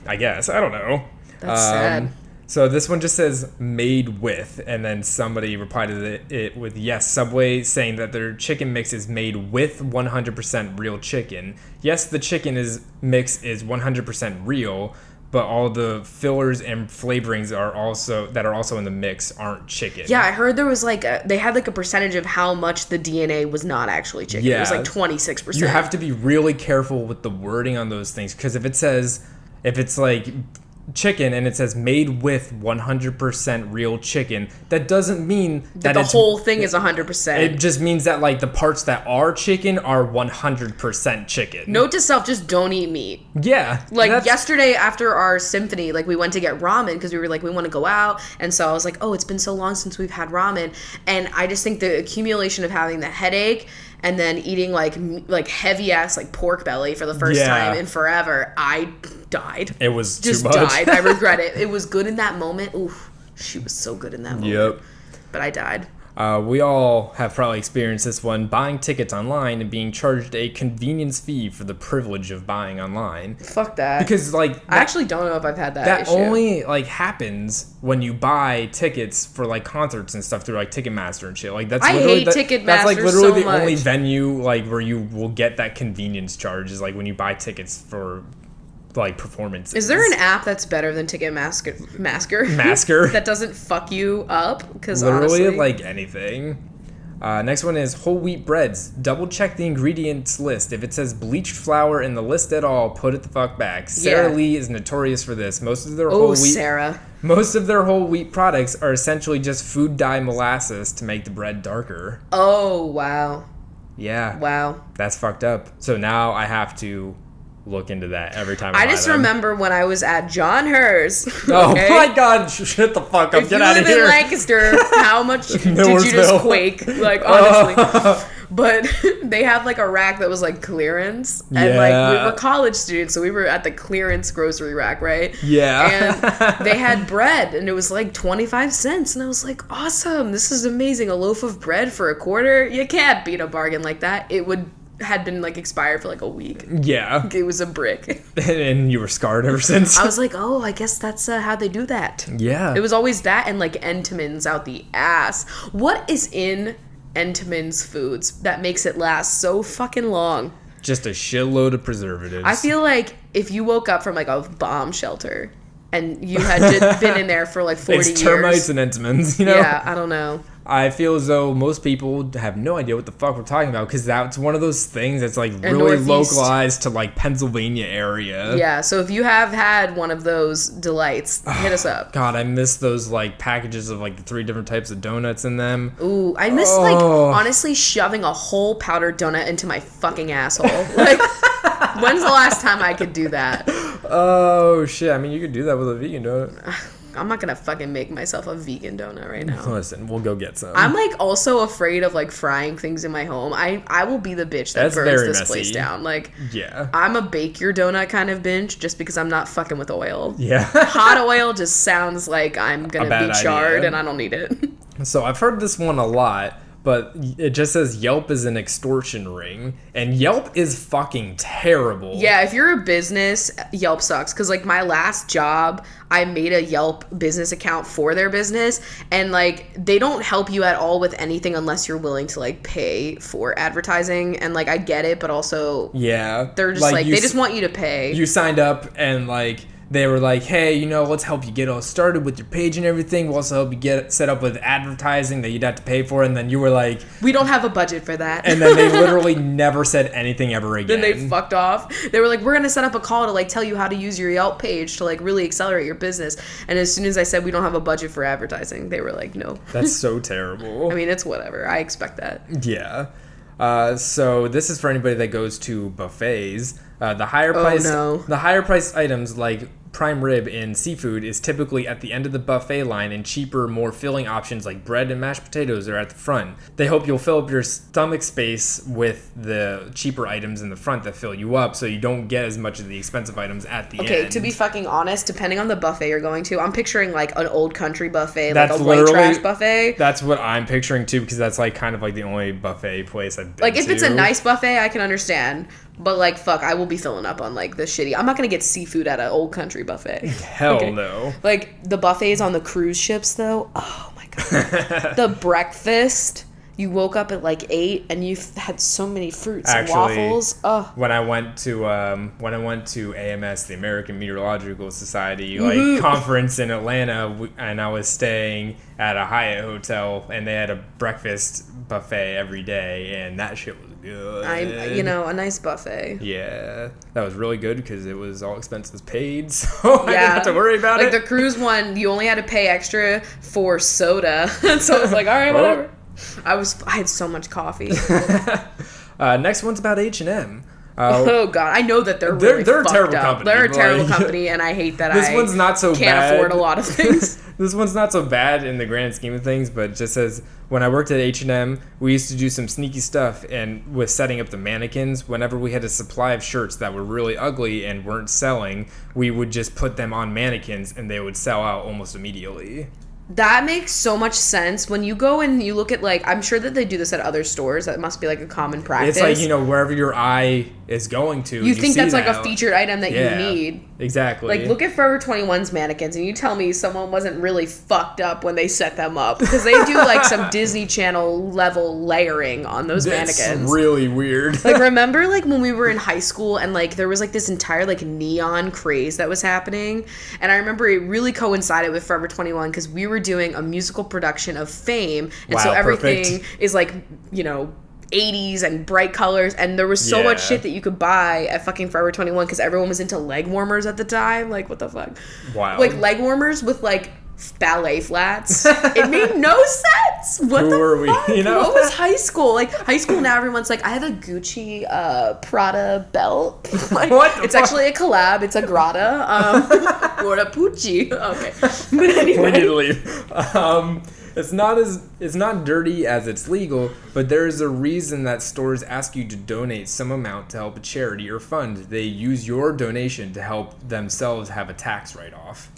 I guess. I don't know. That's sad. So this one just says made with, and then somebody replied to it with, yes, Subway saying that their chicken mix is made with 100% real chicken. Yes, the chicken mix is 100% real, but all the fillers and flavorings are also in the mix aren't chicken. Yeah, I heard there was like they had like a percentage of how much the DNA was not actually chicken. Yeah. It was like 26%. You have to be really careful with the wording on those things, because if it's like chicken and it says made with 100% real chicken, that doesn't mean that the whole thing is 100%. It just means that like the parts that are chicken are 100% chicken. Note to self, just don't eat meat. Yeah. Like yesterday after our symphony, like we went to get ramen because we were like, we want to go out. And so I was like, oh, it's been so long since we've had ramen. And I just think the accumulation of having the headache and then eating like heavy ass like pork belly for the first time in forever, I died. It was just too much. died. I regret it. It was good in that moment. Oof, she was so good in that moment. Yep. But I died. We all have probably experienced this one, buying tickets online and being charged a convenience fee for the privilege of buying online. Fuck that. Because like I actually don't know if I've had that That issue. only like happens when you buy tickets for like concerts and stuff through like Ticketmaster and shit. Like that's I literally hate Ticketmaster that's like literally so the only much. venue like where you will get that convenience charge is like when you buy tickets for like performances. Is there an app that's better than Ticketmaster? Masker? That doesn't fuck you up? Because Literally honestly, like anything. Next one is whole wheat breads. Double check the ingredients list. If it says bleached flour in the list at all, put it the fuck back. Sara Lee is notorious for this. Most of their whole wheat products are essentially just food dye molasses to make the bread darker. Oh, wow. Yeah. Wow. That's fucked up. So now I have to look into that every time I buy just them. remember when I was at John Hers. Oh okay? my god, shut the fuck up. Get out of here. If you live in Lancaster, how much did you Millersville. just quake? Like, honestly. But they had like a rack that was like clearance. And like we were college students, so we were at the clearance grocery rack, right? Yeah. And they had bread and it was like 25 cents. And I was like, awesome, this is amazing. A loaf of bread for $0.25? You can't beat a bargain like that. It had been like expired for like a week. Yeah. It was a brick. And you were scarred ever since. I was like, oh, I guess that's how they do that. Yeah. It was always that and like Entenmann's out the ass. What is in Entenmann's foods that makes it last so fucking long? Just a shitload of preservatives. I feel like if you woke up from like a bomb shelter and you had just been in there for like 40 years. It's termites and Entenmann's, you know? Yeah, I don't know. I feel as though most people have no idea what the fuck we're talking about, because that's one of those things that's like really Northeast. localized to like Pennsylvania area. Yeah, so if you have had one of those delights, hit us up. God, I miss those like packages of like the 3 different types of donuts in them. Ooh, I miss like honestly shoving a whole powdered donut into my fucking asshole. Like, when's the last time I could do that? Oh shit! I mean, you could do that with a vegan donut. I'm not gonna fucking make myself a vegan donut right now. Listen, we'll go get some. I'm like also afraid of like frying things in my home. I will be the bitch that burns this messy. place down. Like, yeah, I'm a bake your donut kind of binge just because I'm not fucking with oil. Yeah. Hot oil just sounds like I'm gonna be charred idea. and I don't need it. So I've heard this one a lot, but it just says Yelp is an extortion ring, and Yelp is fucking terrible. Yeah, if you're a business, Yelp sucks. Because, like, my last job, I made a Yelp business account for their business, and, like, they don't help you at all with anything unless you're willing to, like, pay for advertising. And, like, I get it, but also... Yeah. They're just, like they just want you to pay. You signed up, and, like... They were like, hey, you know, let's help you get all started with your page and everything. We'll also help you get set up with advertising that you'd have to pay for. And then you were like... We don't have a budget for that. And then they literally never said anything ever again. Then they fucked off. They were like, we're going to set up a call to, like, tell you how to use your Yelp page to, like, really accelerate your business. And as soon as I said we don't have a budget for advertising, they were like, no. That's so terrible. I mean, it's whatever. I expect that. Yeah. So this is for anybody that goes to buffets. The higher price items like prime rib in seafood is typically at the end of the buffet line, and cheaper, more filling options like bread and mashed potatoes are at the front. They hope you'll fill up your stomach space with the cheaper items in the front that fill you up, so you don't get as much of the expensive items at the end. Okay, to be fucking honest, depending on the buffet you're going to, I'm picturing like an old country buffet, That's like a white trash buffet. That's what I'm picturing too, because that's like kind of like the only buffet place I've been Like, if to. it's a nice buffet, I can understand. But, like, fuck, I will be filling up on, like, the shitty... I'm not gonna get seafood at an old country buffet. Hell no. Like, the buffets on the cruise ships, though, oh my god. The breakfast, you woke up at, like, 8, and you had so many fruits and waffles. Oh. When I went to AMS, the American Meteorological Society, like, conference in Atlanta, and I was staying at a Hyatt hotel, and they had a breakfast buffet every day, and that shit was good. A nice buffet. Yeah, that was really good because it was all expenses paid, so I didn't have to worry about it. Like, the cruise one, you only had to pay extra for soda, so I was like, all right, whatever. I had so much coffee. Next one's about H&M. Oh god, I know that they're really a terrible up. company. They're a terrible company, and I hate that. This one's not so can't bad. afford a lot of things. This one's not so bad in the grand scheme of things, but it just says, when I worked at H&M, we used to do some sneaky stuff, and with setting up the mannequins, whenever we had a supply of shirts that were really ugly and weren't selling, we would just put them on mannequins, and they would sell out almost immediately. That makes so much sense. When you go and you look at, like, I'm sure that they do this at other stores. That must be, like, a common practice. It's like, wherever your eye is going to, you think that's, like, a featured item that you need. Exactly. Like, look at Forever 21's mannequins, and you tell me someone wasn't really fucked up when they set them up. Because they do, like, some Disney Channel level layering on those mannequins. It's really weird. Like, remember, like, when we were in high school and, like, there was, like, this entire, like, neon craze that was happening? And I remember it really coincided with Forever 21 because we were doing a musical production of Fame. And so everything is, like, 80s and bright colors, and there was so much shit that you could buy at fucking Forever 21 because everyone was into leg warmers at the time. Like, what the fuck? Wow. Like, leg warmers with, like, ballet flats. It made no sense. What the were fuck? we? What was high school? Like, high school now everyone's like, I have a Gucci Prada belt. Like, what the it's fuck? actually a collab. It's a Grata. Or a Pucci. Okay. But anyway. We need to leave. It's not dirty as it's legal, but there is a reason that stores ask you to donate some amount to help a charity or fund. They use your donation to help themselves have a tax write-off.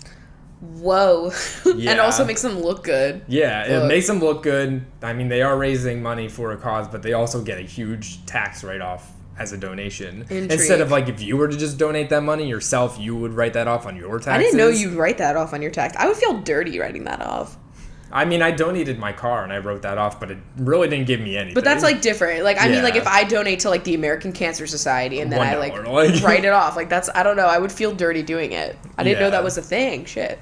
Whoa. Yeah. And also makes them look good. Yeah, it makes them look good. I mean, they are raising money for a cause, but they also get a huge tax write-off as a donation. Intrigue. Instead of, like, if you were to just donate that money yourself, you would write that off on your taxes. I didn't know you'd write that off on your tax. I would feel dirty writing that off. I mean, I donated my car and I wrote that off, but it really didn't give me anything. But that's, like, different. Like, I mean, like, if I donate to, like, the American Cancer Society and then I, like, write it off, like, that's, I don't know, I would feel dirty doing it. I didn't know that was a thing. Shit.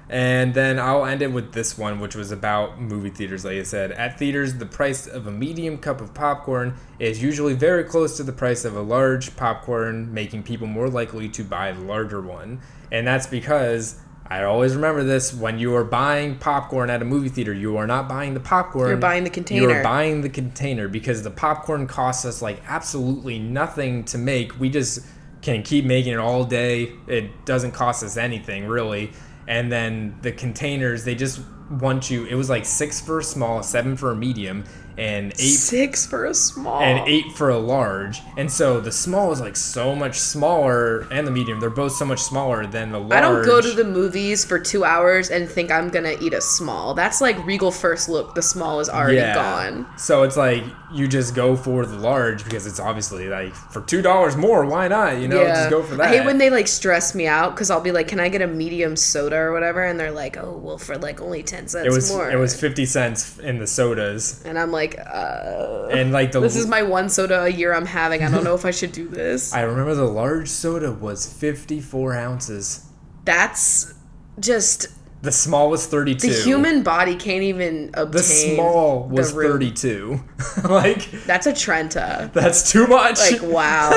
And then I'll end it with this one, which was about movie theaters, like I said. At theaters, the price of a medium cup of popcorn is usually very close to the price of a large popcorn, making people more likely to buy the larger one. And that's because... I always remember this, when you are buying popcorn at a movie theater, you are not buying the popcorn. You're buying the container. You're buying the container because the popcorn costs us, like, absolutely nothing to make. We just can keep making it all day. It doesn't cost us anything, really. And then the containers, they just want you, it was like 6 for a small, 7 for a medium, and 8 6 for a small and 8 for a large. And so the small is like so much smaller, and the medium, they're both so much smaller than the large. I don't go to the movies for 2 hours and think I'm gonna eat a small. That's like Regal First Look. The small is already gone. So it's like you just go for the large because it's obviously like for $2 more, why not? Just go for that. I hate when they like stress me out because I'll be like, can I get a medium soda or whatever? And they're like, oh, well, for like only 10 cents more. It was 50 cents in the sodas. And I'm like, and like this is my one soda a year I'm having. I don't know if I should do this. I remember the large soda was 54 ounces. That's just... The small was 32. The human body can't even obtain the small was 32. Like, that's a Trenta. That's too much. Like, wow.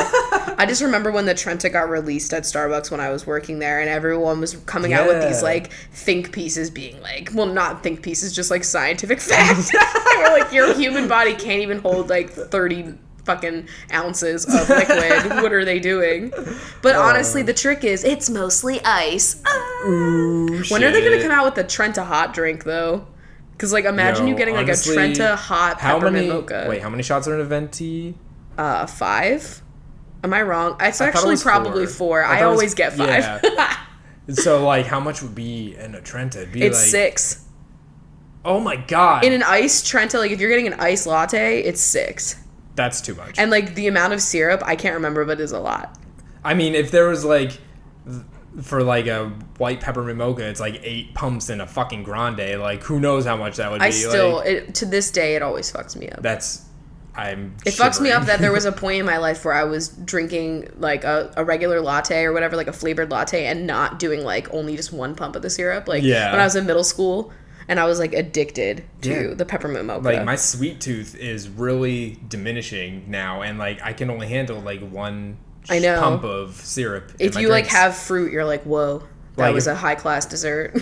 I just remember when the Trenta got released at Starbucks when I was working there, and everyone was coming out with these like think pieces, being like, well, not think pieces, just like scientific fact. They were like, your human body can't even hold like 30 fucking ounces of liquid. What are they doing? But honestly, the trick is it's mostly ice. Ooh, when are they going to come out with the Trenta hot drink, though? Because, like, imagine you getting, honestly, like, a Trenta hot peppermint mocha. Wait, how many shots are in a venti? 5. Am I wrong? It's actually probably 4. I always get 5. Yeah. So, like, how much would be in a Trenta? It'd be it's like 6. Oh my god. In an iced Trenta, like, if you're getting an iced latte, it's 6. That's too much. And, like, the amount of syrup, I can't remember, but it's a lot. I mean, if there was, like, for, like, a white peppermint mocha, it's, like, 8 pumps in a fucking grande. Like, who knows how much that would be. To this day, it always fucks me up. It fucks me up that there was a point in my life where I was drinking, like, a regular latte or whatever, like a flavored latte, and not doing, like, only just 1 pump of the syrup. Like, when I was in middle school, and I was, like, addicted to the peppermint mocha. Like, my sweet tooth is really diminishing now, and, like, I can only handle, like, 1 pump of syrup. If you, like, have fruit, you're like, whoa, that was a high-class dessert.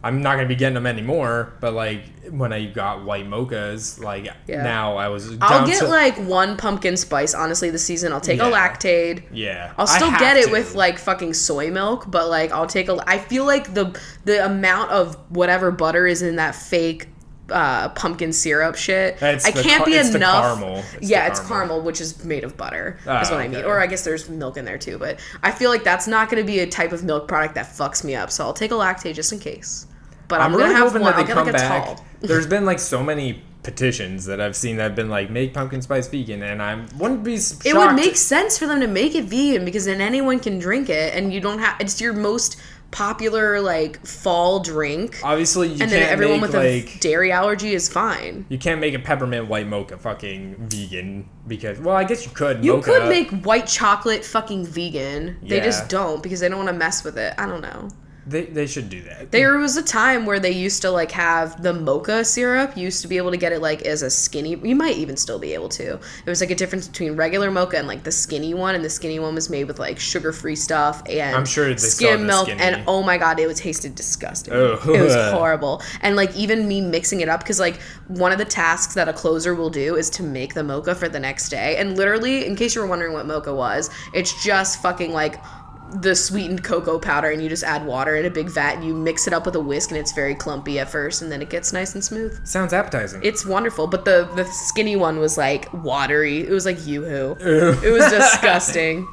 I'm not going to be getting them anymore, but, like, when I got white mochas, like, now I was down I'll get, like, 1 pumpkin spice, honestly, this season. I'll take a Lactaid. Yeah. I'll still get it with, like, fucking soy milk, but, like, I feel like the amount of whatever butter is in that fake pumpkin syrup shit, it's enough. The caramel. It's caramel, which is made of butter. Is what I mean. Or I guess there's milk in there too, but I feel like that's not going to be a type of milk product that fucks me up. So I'll take a Lactaid just in case. But I'm really gonna have hoping one. that they I'll get come like a back. tall. There's been like so many petitions that I've seen that have been like, make pumpkin spice vegan, and I wouldn't be shocked. It would make sense for them to make it vegan because then anyone can drink it, and you don't have. It's your most popular like fall drink. Obviously, you and can't then everyone make, with a dairy allergy is fine. You can't make a peppermint white mocha fucking vegan because, well, I guess you could. You could make white chocolate fucking vegan. Yeah. They just don't because they don't want to mess with it. I don't know. They should do that. There was a time where they used to like have the mocha syrup. You used to be able to get it like as a skinny. You might even still be able to. There was like a difference between regular mocha and like the skinny one, and the skinny one was made with like sugar-free stuff and I'm sure skim milk. Skinny. And oh my god, it tasted disgusting. Oh. It was horrible. And like even me mixing it up because like one of the tasks that a closer will do is to make the mocha for the next day. And literally, in case you were wondering what mocha was, it's just fucking like the sweetened cocoa powder, and you just add water in a big vat and you mix it up with a whisk, and it's very clumpy at first and then it gets nice and smooth. Sounds appetizing. It's wonderful, but the skinny one was like watery. It was like Yoo-hoo. It was disgusting.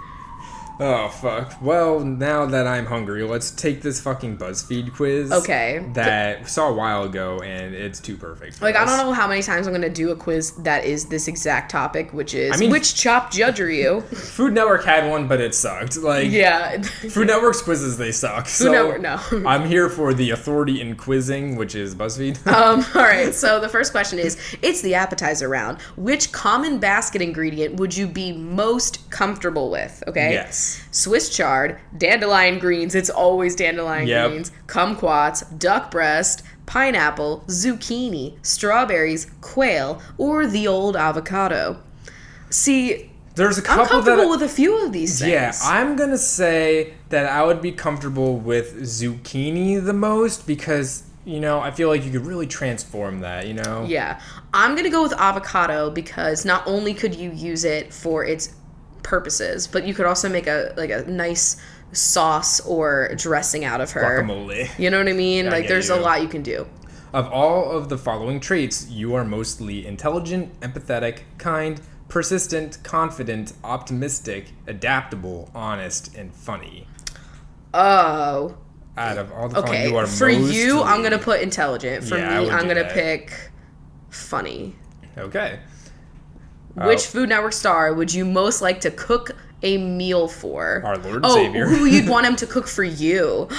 Oh, fuck. Well, now that I'm hungry, let's take this fucking BuzzFeed quiz. Okay. That we saw a while ago, and it's too perfect. Like, I don't know how many times I'm going to do a quiz that is this exact topic, which is, which chopped judge are you? Food Network had one, but it sucked. Like, yeah. Food Network's quizzes, they suck. Food Network, no. I'm here for the authority in quizzing, which is BuzzFeed. All right, so the first question is, it's the appetizer round. Which common basket ingredient would you be most comfortable with, okay? Yes. Swiss chard, dandelion greens, it's always dandelion greens, kumquats, duck breast, pineapple, zucchini, strawberries, quail, or the old avocado. See, there's a couple I'm comfortable with a few of these things. Yeah, I'm going to say that I would be comfortable with zucchini the most because, you know, I feel like you could really transform that, you know? Yeah. I'm going to go with avocado because not only could you use it for its purposes, but you could also make a nice sauce or dressing out of her. Guacamole. You know what I mean? Yeah, like there's a lot you can do. Of all of the following traits, you are mostly intelligent, empathetic, kind, persistent, confident, optimistic, adaptable, honest, and funny. Oh. Out of all the following, you are for mostly... you, I'm going to put intelligent. For me, I'm going to pick funny. Okay. Which Food Network star would you most like to cook a meal for? Our Lord and Savior. Who you'd want him to cook for you.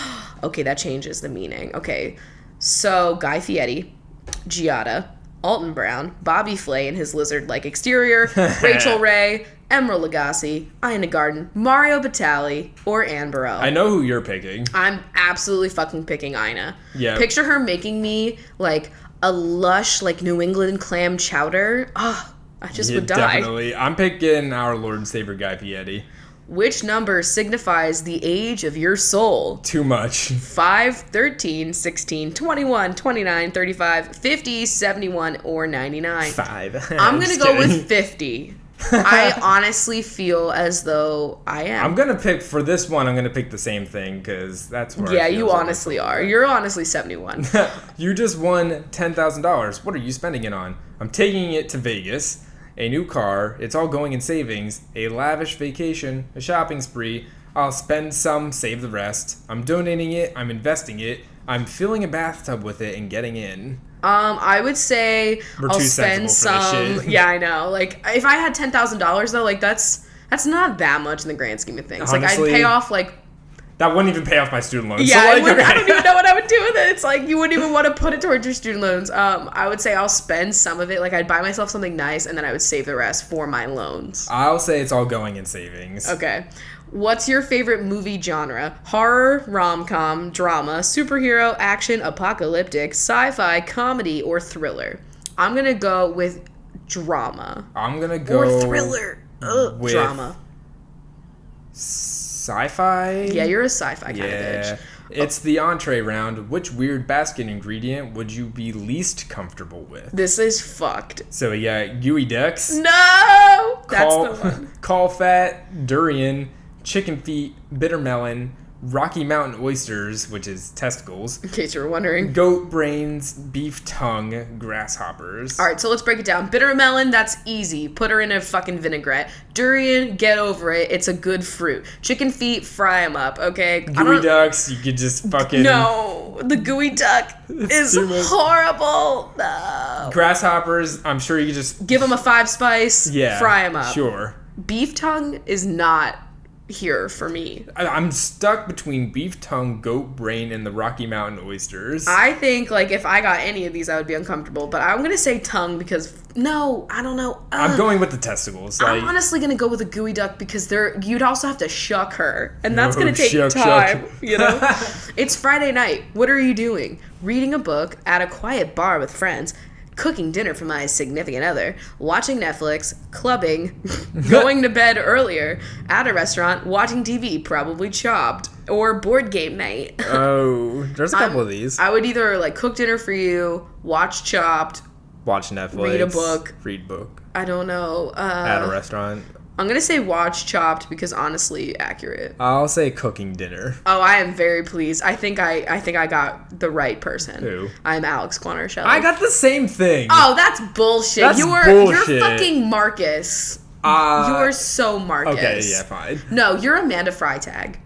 Okay, that changes the meaning. Okay, so Guy Fieri, Giada, Alton Brown, Bobby Flay in his lizard-like exterior, Rachel Ray, Emerald Lagasse, Ina Garten, Mario Batali, or Anne Burrell. I know who you're picking. I'm absolutely fucking picking Ina. Yeah. Picture her making me like a lush like New England clam chowder. Oh, I just would die. Definitely. I'm picking our Lord and Savior Guy Fieri. Which number signifies the age of your soul? Too much. 5, 13, 16, 21, 29, 35, 50, 71, or 99? 5. I'm going to go with 50. I honestly feel as though I am. I'm gonna pick for this one. I'm gonna pick the same thing because that's where. Yeah, I feel you honestly are. You're honestly 71. You just won $10,000. What are you spending it on? I'm taking it to Vegas. A new car. It's all going in savings. A lavish vacation. A shopping spree. I'll spend some, save the rest. I'm donating it. I'm investing it. I'm filling a bathtub with it and getting in. I would say I'll spend some. Yeah, I know. Like, if I had $10,000 though, like that's not that much in the grand scheme of things. Honestly, like, I'd pay off like. That wouldn't even pay off my student loans. Yeah, so, like, I don't even know what I would do with it. It's like you wouldn't even want to put it towards your student loans. I would say I'll spend some of it. Like, I'd buy myself something nice, and then I would save the rest for my loans. I'll say it's all going in savings. Okay. What's your favorite movie genre? Horror, rom-com, drama, superhero, action, apocalyptic, sci-fi, comedy, or thriller? I'm going to go with drama. I'm going to go... Or thriller. With drama. Sci-fi? Yeah, you're a sci-fi kind of bitch. It's the entree round. Which weird basket ingredient would you be least comfortable with? This is fucked. So we got gooey ducks. No! That's the one. Caul fat, durian, chicken feet, bitter melon, Rocky Mountain oysters, which is testicles. In case you were wondering. Goat brains, beef tongue, grasshoppers. All right, so let's break it down. Bitter melon, that's easy. Put her in a fucking vinaigrette. Durian, get over it. It's a good fruit. Chicken feet, fry them up, okay? Gooey ducks, you could just fucking... No, the gooey duck is horrible. No. Grasshoppers, I'm sure you could just... Give them a 5-spice, fry them up. Sure. Beef tongue is not here for me. I'm stuck between beef tongue, goat brain, and the Rocky Mountain oysters. I think, like, if I got any of these, I would be uncomfortable. But I'm going to say tongue because, no, I don't know. I'm going with the testicles. I'm honestly going to go with a gooey duck because you'd also have to shuck her. And that's going to take time, you know? It's Friday night. What are you doing? Reading a book at a quiet bar with friends. Cooking dinner for my significant other, watching Netflix, clubbing, going to bed earlier, at a restaurant, watching TV, probably Chopped, or board game night. Oh, there's a couple of these. I would either like cook dinner for you, watch Chopped, watch Netflix, read book. I don't know. At a restaurant. I'm gonna say watch Chopped because honestly accurate. I'll say cooking dinner. Oh, I am very pleased. I think I got the right person. Who? I'm Alex Quanarshell. I got the same thing. Oh, that's bullshit. That's You're fucking Marcus. You're so Marcus. Okay, yeah, fine. No, you're Amanda Freitag.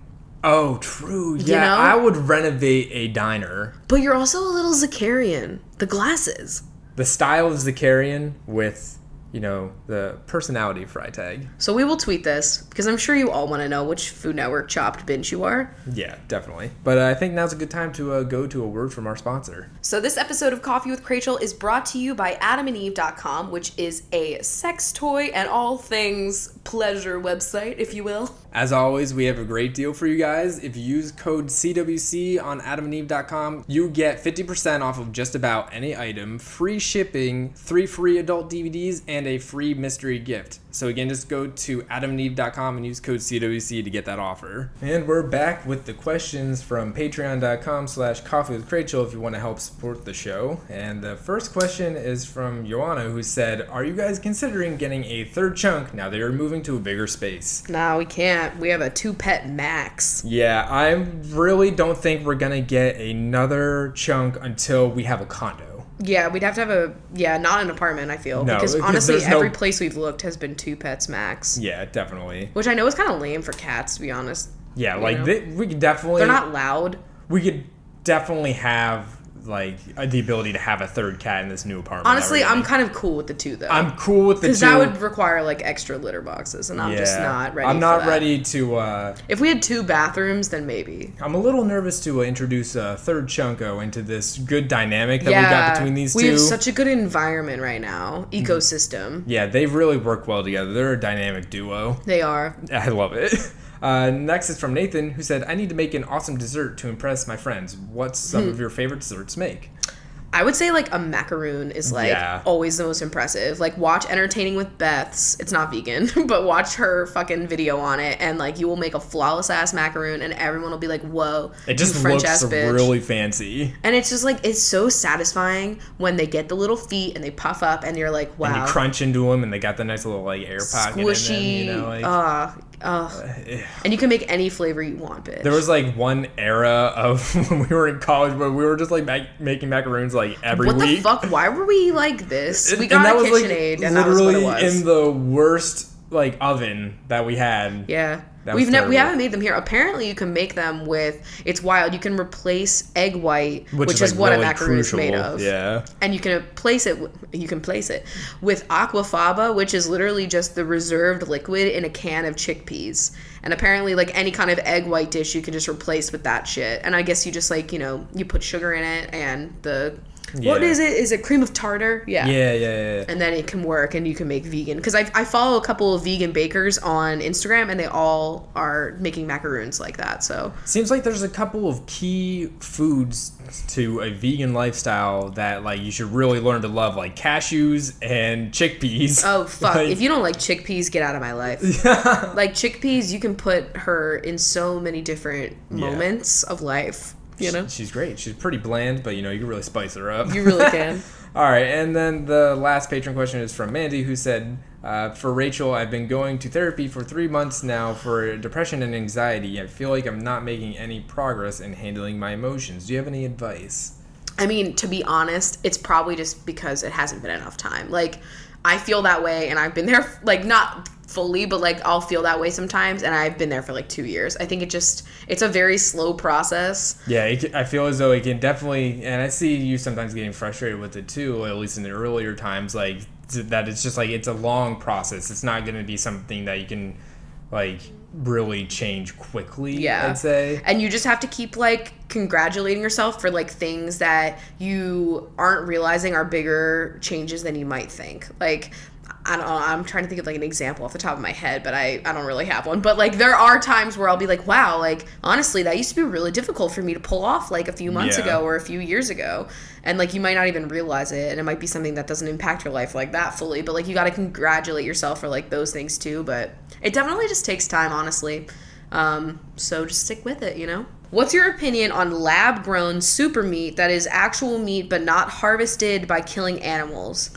Oh, true. Yeah, you know? I would renovate a diner. But you're also a little Zakarian. The glasses. The style of Zakarian with, you know, the personality of Freitag. So we will tweet this, because I'm sure you all want to know which Food Network Chopped binge you are. Yeah, definitely. But I think now's a good time to go to a word from our sponsor. So this episode of Coffee with Crachel is brought to you by adamandeve.com, which is a sex toy and all things pleasure website, if you will. As always, we have a great deal for you guys. If you use code CWC on adamandeve.com, you get 50% off of just about any item, free shipping, 3 free adult DVDs, and a free mystery gift. So again, just go to adamandeve.com and use code CWC to get that offer. And we're back with the questions from patreon.com/coffee with Crachel if you want to help support the show. And the first question is from Joanna, who said, are you guys considering getting a third chunk now that you're moving to a bigger space? No, we can't. We have a 2-pet max. Yeah, I really don't think we're gonna get another chunk until we have a condo. Yeah, we'd have to have not an apartment, I feel. No, because honestly, every place we've looked has been 2 pets max. Yeah, definitely. Which I know is kind of lame for cats, to be honest. Yeah, like, we could definitely... They're not loud. We could definitely have, like, the ability to have a third cat in this new apartment. Honestly, I'm kind of cool with the 2, though. I'm cool with the 2. Because that would require, like, extra litter boxes, and I'm just not ready for that. I'm not ready to... If we had 2 bathrooms, then maybe. I'm a little nervous to introduce a third Chunko into this good dynamic that we got between these 2. We have such a good environment right now. Ecosystem. Yeah, they've really worked well together. They're a dynamic duo. They are. I love it. Next is from Nathan, who said, I need to make an awesome dessert to impress my friends. What's some of your favorite desserts to make? I would say, like, a macaroon is, like, always the most impressive. Like, watch Entertaining with Beth's. It's not vegan, but watch her fucking video on it, and, like, you will make a flawless-ass macaroon, and everyone will be like, whoa, it just looks really fancy. And it's just, like, it's so satisfying when they get the little feet, and they puff up, and you're like, wow. And you crunch into them, and they got the nice little, like, air pocket squishy, in them, you know, like... and you can make any flavor you want, bitch. There was like one era of when we were in college where we were just like making macaroons like every week. What the fuck? Why were we like this? We got a KitchenAid, and that was what it was. In the worst like oven that we had. Yeah. We haven't made them here. Apparently, you can make them with. It's wild. You can replace egg white, which is like what really a macaroon is made of. Yeah. And you can place it. You can place it with aquafaba, which is literally just the reserved liquid in a can of chickpeas. And apparently, like any kind of egg white dish, you can just replace with that shit. And I guess you just like you put sugar in it and the. Yeah. What is it? Is it cream of tartar? Yeah. Yeah. And then it can work, and you can make vegan. Because I follow a couple of vegan bakers on Instagram, and they all are making macaroons like that. So seems like there's a couple of key foods to a vegan lifestyle that like you should really learn to love, like cashews and chickpeas. Oh fuck! If you don't like chickpeas, get out of my life. Like chickpeas, you can put her in so many different moments of life. You know? She's great. She's pretty bland, but you can really spice her up. You really can. All right, and then the last patron question is from Mandy, who said, for Rachel, I've been going to therapy for 3 months now for depression and anxiety. I feel like I'm not making any progress in handling my emotions. Do you have any advice? I mean, to be honest, it's probably just because it hasn't been enough time. Like, I feel that way, and I've been there, like, not fully, but like I'll feel that way sometimes, and I've been there for like 2 years. I think it's a very slow process. Yeah, I feel as though it can definitely, and I see you sometimes getting frustrated with it too, at least in the earlier times, like that it's just like it's a long process. It's not going to be something that you can like really change quickly, I'd say. And you just have to keep like congratulating yourself for like things that you aren't realizing are bigger changes than you might think. Like I don't know, I'm trying to think of like an example off the top of my head, but I don't really have one. But like there are times where I'll be like, wow, like honestly, that used to be really difficult for me to pull off like a few months ago or a few years ago. And like you might not even realize it, and it might be something that doesn't impact your life like that fully. But like you got to congratulate yourself for like those things too. But it definitely just takes time, honestly. So just stick with it, What's your opinion on lab-grown super meat that is actual meat but not harvested by killing animals?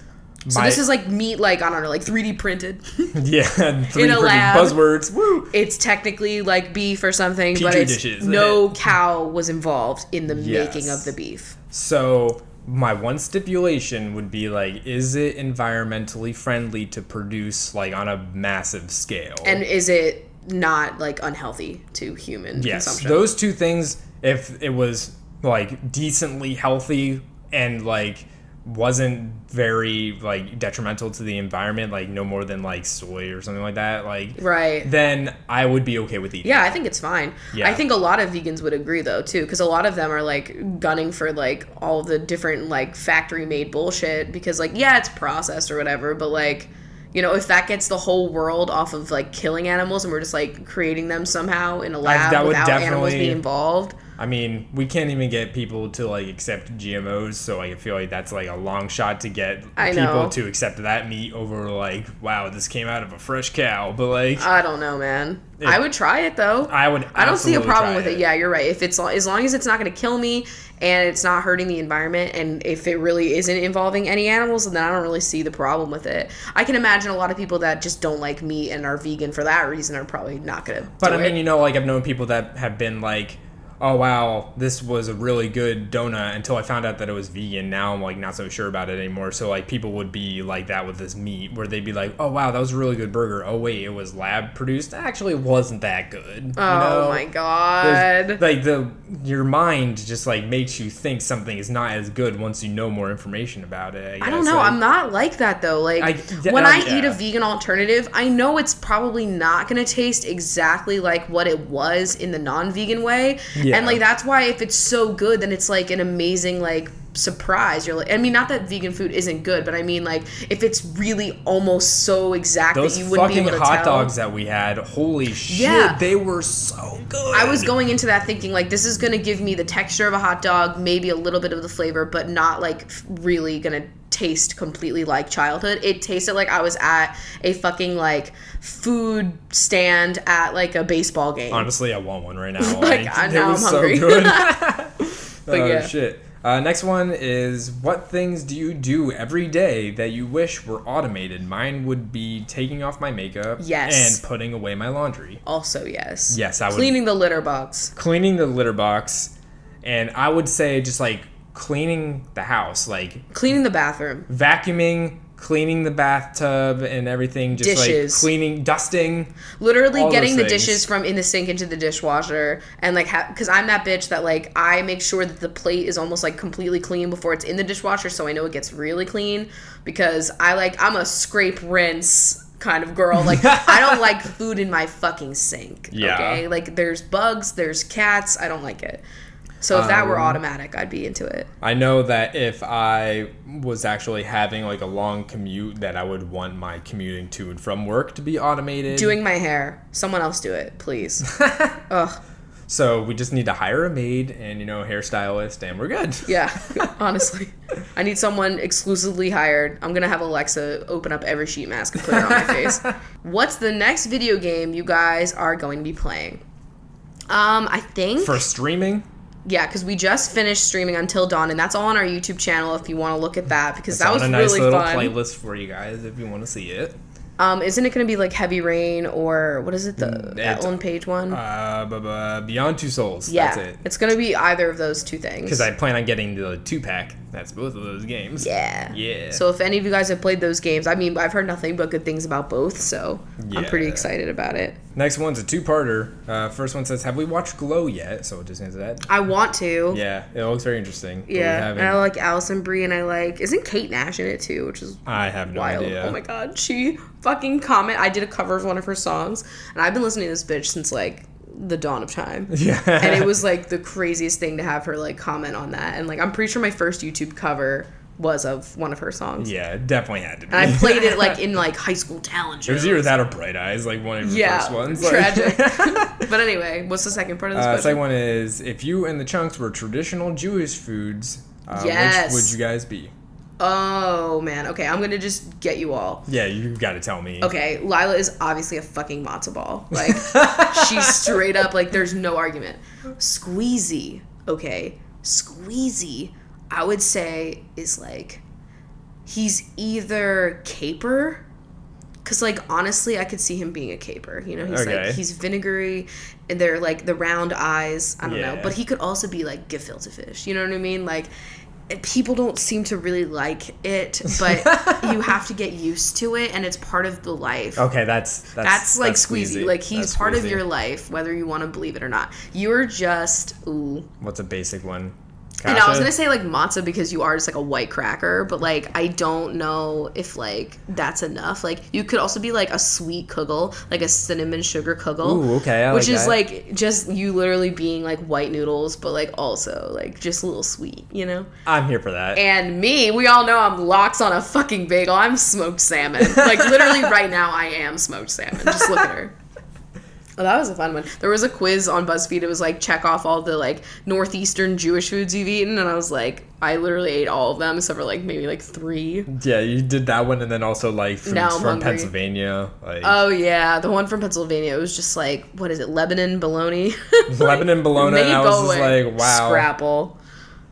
So this is like meat, like, I don't know, like 3D printed. Yeah, 3D in a lab. Buzzwords. Woo! It's technically like beef or something, Petri but it's dishes, no cow was involved in the making of the beef. So my one stipulation would be like, is it environmentally friendly to produce like on a massive scale? And is it not like unhealthy to human consumption? Those two things, if it was like decently healthy and like wasn't very like detrimental to the environment, like no more than like soy or something like that, like then I would be okay with eating. Yeah, I think it's fine. I think a lot of vegans would agree though too, because a lot of them are like gunning for like all the different like factory made bullshit, because like it's processed or whatever, but like if that gets the whole world off of like killing animals and we're just like creating them somehow in a lab without animals being involved. I mean, we can't even get people to like accept GMOs, so I feel like that's like a long shot to get people to accept that meat over like, wow, this came out of a fresh cow. But like, I don't know, man. I would try it though. I would. I don't see a problem with it. Yeah, you're right. If it's as long as it's not going to kill me and it's not hurting the environment, and if it really isn't involving any animals, then I don't really see the problem with it. I can imagine a lot of people that just don't like meat and are vegan for that reason are probably not going to. But I mean, like I've known people that have been like, oh wow, this was a really good donut until I found out that it was vegan. Now I'm like not so sure about it anymore. So like people would be like that with this meat, where they'd be like, oh wow, that was a really good burger. Oh wait, it was lab produced. Actually, it wasn't that good. Oh my god! Like your mind just like makes you think something is not as good once you know more information about it. I don't know. I'm not like that though. Like when I eat a vegan alternative, I know it's probably not gonna taste exactly like what it was in the non-vegan way. Yeah. And like that's why if it's so good, then it's like an amazing like surprised. You're like, I mean, not that vegan food isn't good, but I mean, like, if it's really almost so exact that you wouldn't be able to tell. Those fucking hot dogs that we had, holy shit, they were so good. I was going into that thinking, like, this is going to give me the texture of a hot dog, maybe a little bit of the flavor, but not, like, really going to taste completely like childhood. It tasted like I was at a fucking, like, food stand at, like, a baseball game. Honestly, I want one right now. Like, I know I'm hungry. So good. But yeah. Shit. Next one is, what things do you do every day that you wish were automated? Mine would be taking off my makeup and putting away my laundry. Also, yes. Yes, I would. Cleaning the litter box. Cleaning the litter box. And I would say just, like, cleaning the house. Like, cleaning the bathroom. Vacuuming, cleaning the bathtub and everything. Just, dishes. Like, cleaning, dusting. Literally getting the dishes from in the sink into the dishwasher. And, like, because I'm that bitch that, like, I make sure that the plate is almost, like, completely clean before it's in the dishwasher, so I know it gets really clean. Because I'm a scrape, rinse kind of girl. Like, I don't like food in my fucking sink. Yeah. Okay? Like, there's bugs, there's cats. I don't like it. So if that were automatic, I'd be into it. I know that if I was actually having, like, a long commute, that I would want my commuting to and from work to be automated. Doing my hair. Someone else do it, please. Ugh. So we just need to hire a maid and, hairstylist, and we're good. Yeah, honestly. I need someone exclusively hired. I'm going to have Alexa open up every sheet mask and put it on my face. What's the next video game you guys are going to be playing? I think... For streaming? Yeah, because we just finished streaming Until Dawn, and that's all on our YouTube channel if you want to look at that, because that was really fun. It's on a nice little playlist for you guys if you want to see it. Isn't it going to be like Heavy Rain or what is it, the Ellen Page one? Beyond Two Souls. Yeah, that's it. It's going to be either of those two things. Because I plan on getting the 2-pack. That's both of those games. Yeah. Yeah. So if any of you guys have played those games, I mean, I've heard nothing but good things about both, so I'm pretty excited about it. Next one's a 2-parter. First one says, have we watched Glow yet? So it just answers that. I want to. Yeah, it looks very interesting. Yeah, and I like Allison Brie, and I like... Isn't Kate Nash in it, too? Which is I have no wild. idea. Oh, my God. She fucking I did a cover of one of her songs, and I've been listening to this bitch since, like, the dawn of time. Yeah. And it was, like, the craziest thing to have her, like, comment on that. And, like, I'm pretty sure my first YouTube cover was of one of her songs. Yeah, it definitely had to be. And I played it, like, in, like, high school talent shows. It was either that or Bright Eyes, like one of your first ones. Tragic. But anyway, what's the second part of this question? The second one is, if you and the Chunks were traditional Jewish foods, which would you guys be? Oh, man. Okay, I'm going to just get you all. Yeah, you got to tell me. Okay, Lila is obviously a fucking matzo ball. Like, she's straight up, like, there's no argument. Squeezy, okay? Squeezy, I would say, is, like, he's either caper, because, like, honestly, I could see him being a caper. He's like, he's vinegary, and they're, like, the round eyes. I don't know. But he could also be, like, gefilte fish. You know what I mean? Like, people don't seem to really like it, but you have to get used to it, and it's part of the life. Okay, that's like Squeezy. Like, he's part of your life, whether you want to believe it or not. You're just, ooh. What's a basic one? Kasha? And I was going to say, like, matzah because you are just, like, a white cracker, but, like, I don't know if, like, that's enough. Like, you could also be, like, a sweet kugel, like a cinnamon sugar kugel. Ooh, okay, which is, like, just you literally being, like, white noodles, but, like, also, like, just a little sweet, you know? I'm here for that. And me, we all know I'm lox on a fucking bagel. I'm smoked salmon. Like, literally right now, I am smoked salmon. Just look at her. Oh, that was a fun one. There was a quiz on BuzzFeed. It was like, check off all the, like, northeastern Jewish foods you've eaten. And I was like, I literally ate all of them except for, like, maybe, like, 3. Yeah, you did that one, and then also, like, foods from hungry. Pennsylvania. Like, oh, yeah. The one from Pennsylvania, it was just like, what is it? Lebanon bologna? Lebanon bologna, and I was just like, wow. Scrapple.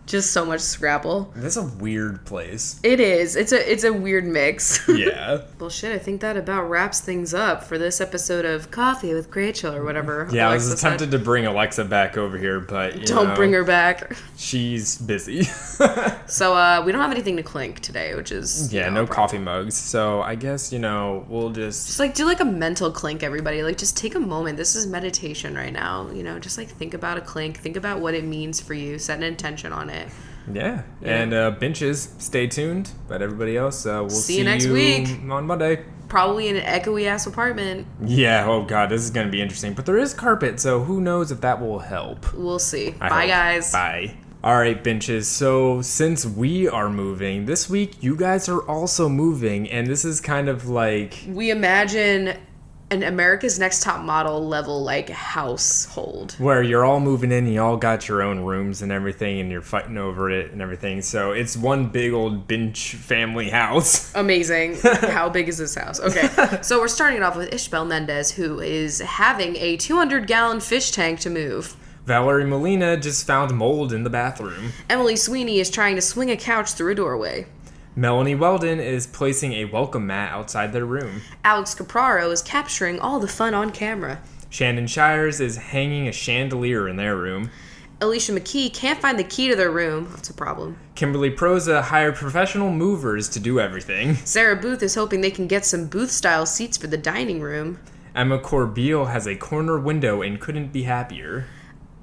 Just so much scrapple. That's a weird place. It is. It's a weird mix. Yeah. Well, shit, I think that about wraps things up for this episode of Coffee with Rachel or whatever. Yeah, Alexa I was tempted to bring Alexa back over here, but don't bring her back. She's busy. So we don't have anything to clink today, which is no coffee mugs. So I guess we'll just like do like a mental clink, everybody. Like just take a moment. This is meditation right now. Just like think about a clink. Think about what it means for you. Set an intention on it. Yeah. And binches, stay tuned. But everybody else, we'll see you next week on Monday. Probably in an echoey ass apartment. Yeah. Oh God, this is gonna be interesting. But there is carpet, so who knows if that will help. We'll see. I Bye, hope. guys. Bye. All right, binches. So since we are moving, this week you guys are also moving, and this is kind of like... We imagine an America's Next Top Model level, like, household. Where you're all moving in, you all got your own rooms and everything, and you're fighting over it and everything. So it's one big old binge family house. Amazing. How big is this house? Okay, so we're starting it off with Ishbel Mendez, who is having a 200-gallon fish tank to move. Valerie Molina just found mold in the bathroom. Emily Sweeney is trying to swing a couch through a doorway. Melanie Weldon is placing a welcome mat outside their room. Alex Capraro is capturing all the fun on camera. Shannon Shires is hanging a chandelier in their room. Alicia McKee can't find the key to their room. That's a problem. Kimberly Proza hired professional movers to do everything. Sarah Booth is hoping they can get some booth-style seats for the dining room. Emma Corbeil has a corner window and couldn't be happier.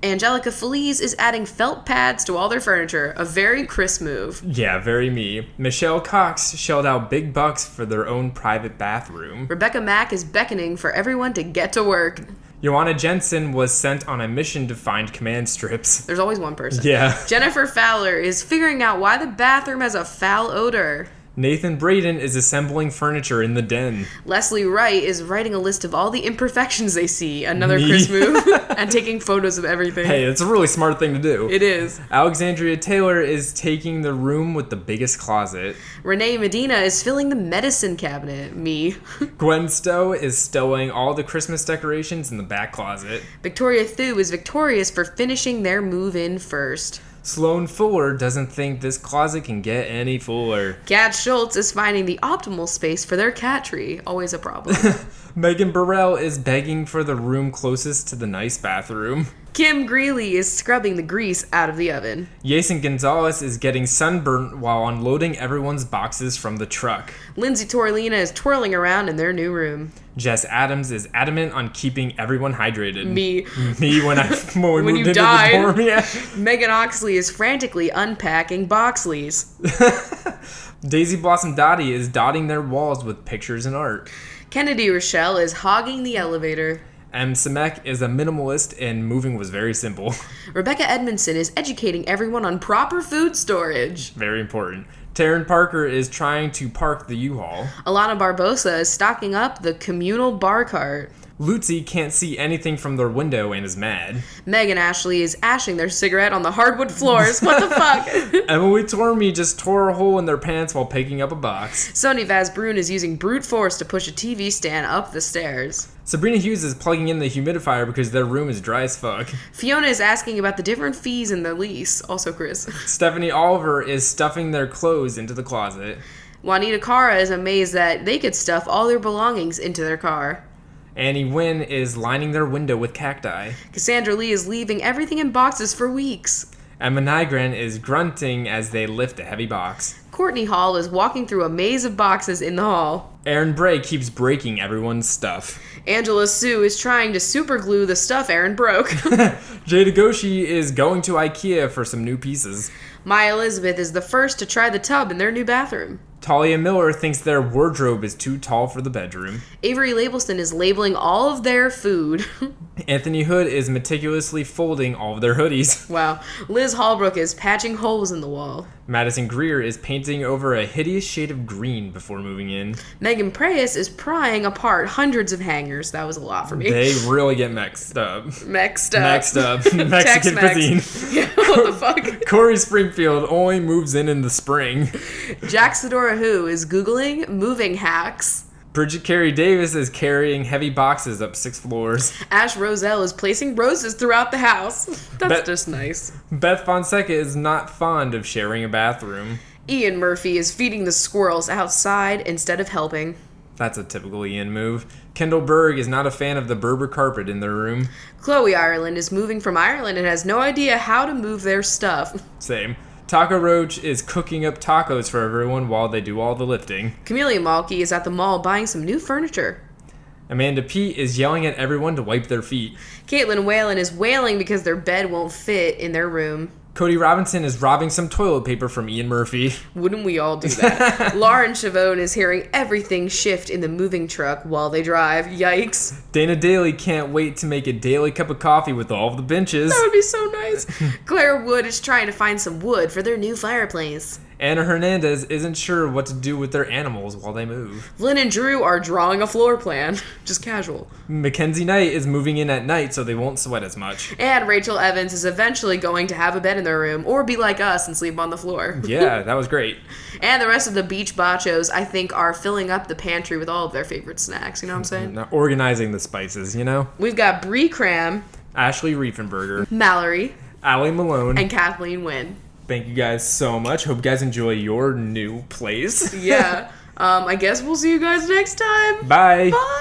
Angelica Feliz is adding felt pads to all their furniture. A very Chris move. Yeah, very me. Michelle Cox shelled out big bucks for their own private bathroom. Rebecca Mack is beckoning for everyone to get to work. Joanna Jensen was sent on a mission to find command strips. There's always one person. Yeah. Jennifer Fowler is figuring out why the bathroom has a foul odor. Nathan Braden is assembling furniture in the den. Leslie Wright is writing a list of all the imperfections they see, another Me. Chris move, and taking photos of everything. Hey, it's a really smart thing to do. It is. Alexandria Taylor is taking the room with the biggest closet. Renee Medina is filling the medicine cabinet. Me. Gwen Stowe is stowing all the Christmas decorations in the back closet. Victoria Thu is victorious for finishing their move-in first. Sloane Fuller doesn't think this closet can get any fuller. Kat Schultz is finding the optimal space for their cat tree. Always a problem. Megan Burrell is begging for the room closest to the nice bathroom. Kim Greeley is scrubbing the grease out of the oven. Jason Gonzalez is getting sunburnt while unloading everyone's boxes from the truck. Lindsay Torlina is twirling around in their new room. Jess Adams is adamant on keeping everyone hydrated. Me. Me when we moved you into died. the dorm, yeah. Megan Oxley is frantically unpacking Boxleys. Daisy Blossom Dottie is dotting their walls with pictures and art. Kennedy Rochelle is hogging the elevator. M. Samek is a minimalist and moving was very simple. Rebecca Edmondson is educating everyone on proper food storage. Very important. Taryn Parker is trying to park the U-Haul. Alana Barbosa is stocking up the communal bar cart. Lutzi can't see anything from their window and is mad. Meg and Ashley is ashing their cigarette on the hardwood floors. What the fuck? Emily Tormey just tore a hole in their pants while picking up a box. Sony Vaz-Brun is using brute force to push a TV stand up the stairs. Sabrina Hughes is plugging in the humidifier because their room is dry as fuck. Fiona is asking about the different fees in the lease. Also Chris. Stephanie Oliver is stuffing their clothes into the closet. Juanita Cara is amazed that they could stuff all their belongings into their car. Annie Wynn is lining their window with cacti. Cassandra Lee is leaving everything in boxes for weeks. Emma Nygren is grunting as they lift a heavy box. Courtney Hall is walking through a maze of boxes in the hall. Aaron Bray keeps breaking everyone's stuff. Angela Sue is trying to superglue the stuff Aaron broke. Jada Goshi is going to IKEA for some new pieces. Maya Elizabeth is the first to try the tub in their new bathroom. Talia Miller thinks their wardrobe is too tall for the bedroom. Avery Labelston is labeling all of their food. Anthony Hood is meticulously folding all of their hoodies. Wow. Liz Hallbrook is patching holes in the wall. Madison Greer is painting over a hideous shade of green before moving in. Megan Preyes is prying apart hundreds of hangers. That was a lot for me. They really get mixed up. Mixed up. Mexican Tex-Mex. cuisine. Yeah, what the fuck? Corey Springfield only moves in the spring. Jack Sedora Who is Googling moving hacks. Bridget Carey Davis is carrying heavy boxes up 6 floors. Ash Roselle is placing roses throughout the house. That's just nice. Beth Fonseca is not fond of sharing a bathroom. Ian Murphy is feeding the squirrels outside instead of helping. That's a typical Ian move. Kendall Berg is not a fan of the Berber carpet in their room. Chloe Ireland is moving from Ireland and has no idea how to move their stuff. Same. Taco Roach is cooking up tacos for everyone while they do all the lifting. Camellia Malky is at the mall buying some new furniture. Amanda Pete is yelling at everyone to wipe their feet. Caitlin Whalen is wailing because their bed won't fit in their room. Cody Robinson is robbing some toilet paper from Ian Murphy. Wouldn't we all do that? Lauren Chavone is hearing everything shift in the moving truck while they drive. Yikes. Dana Daly can't wait to make a daily cup of coffee with all of the benches. That would be so nice. Claire Wood is trying to find some wood for their new fireplace. Anna Hernandez isn't sure what to do with their animals while they move. Lynn and Drew are drawing a floor plan. Just casual. Mackenzie Knight is moving in at night so they won't sweat as much. And Rachel Evans is eventually going to have a bed in their room or be like us and sleep on the floor. Yeah, that was great. And the rest of the beach bachos, I think, are filling up the pantry with all of their favorite snacks. You know what I'm saying? Now, organizing the spices, you know? We've got Brie Cram, Ashley Riefenberger, Mallory, Allie Malone, and Kathleen Wynn. Thank you guys so much. Hope you guys enjoy your new place. Yeah. I guess we'll see you guys next time. Bye. Bye.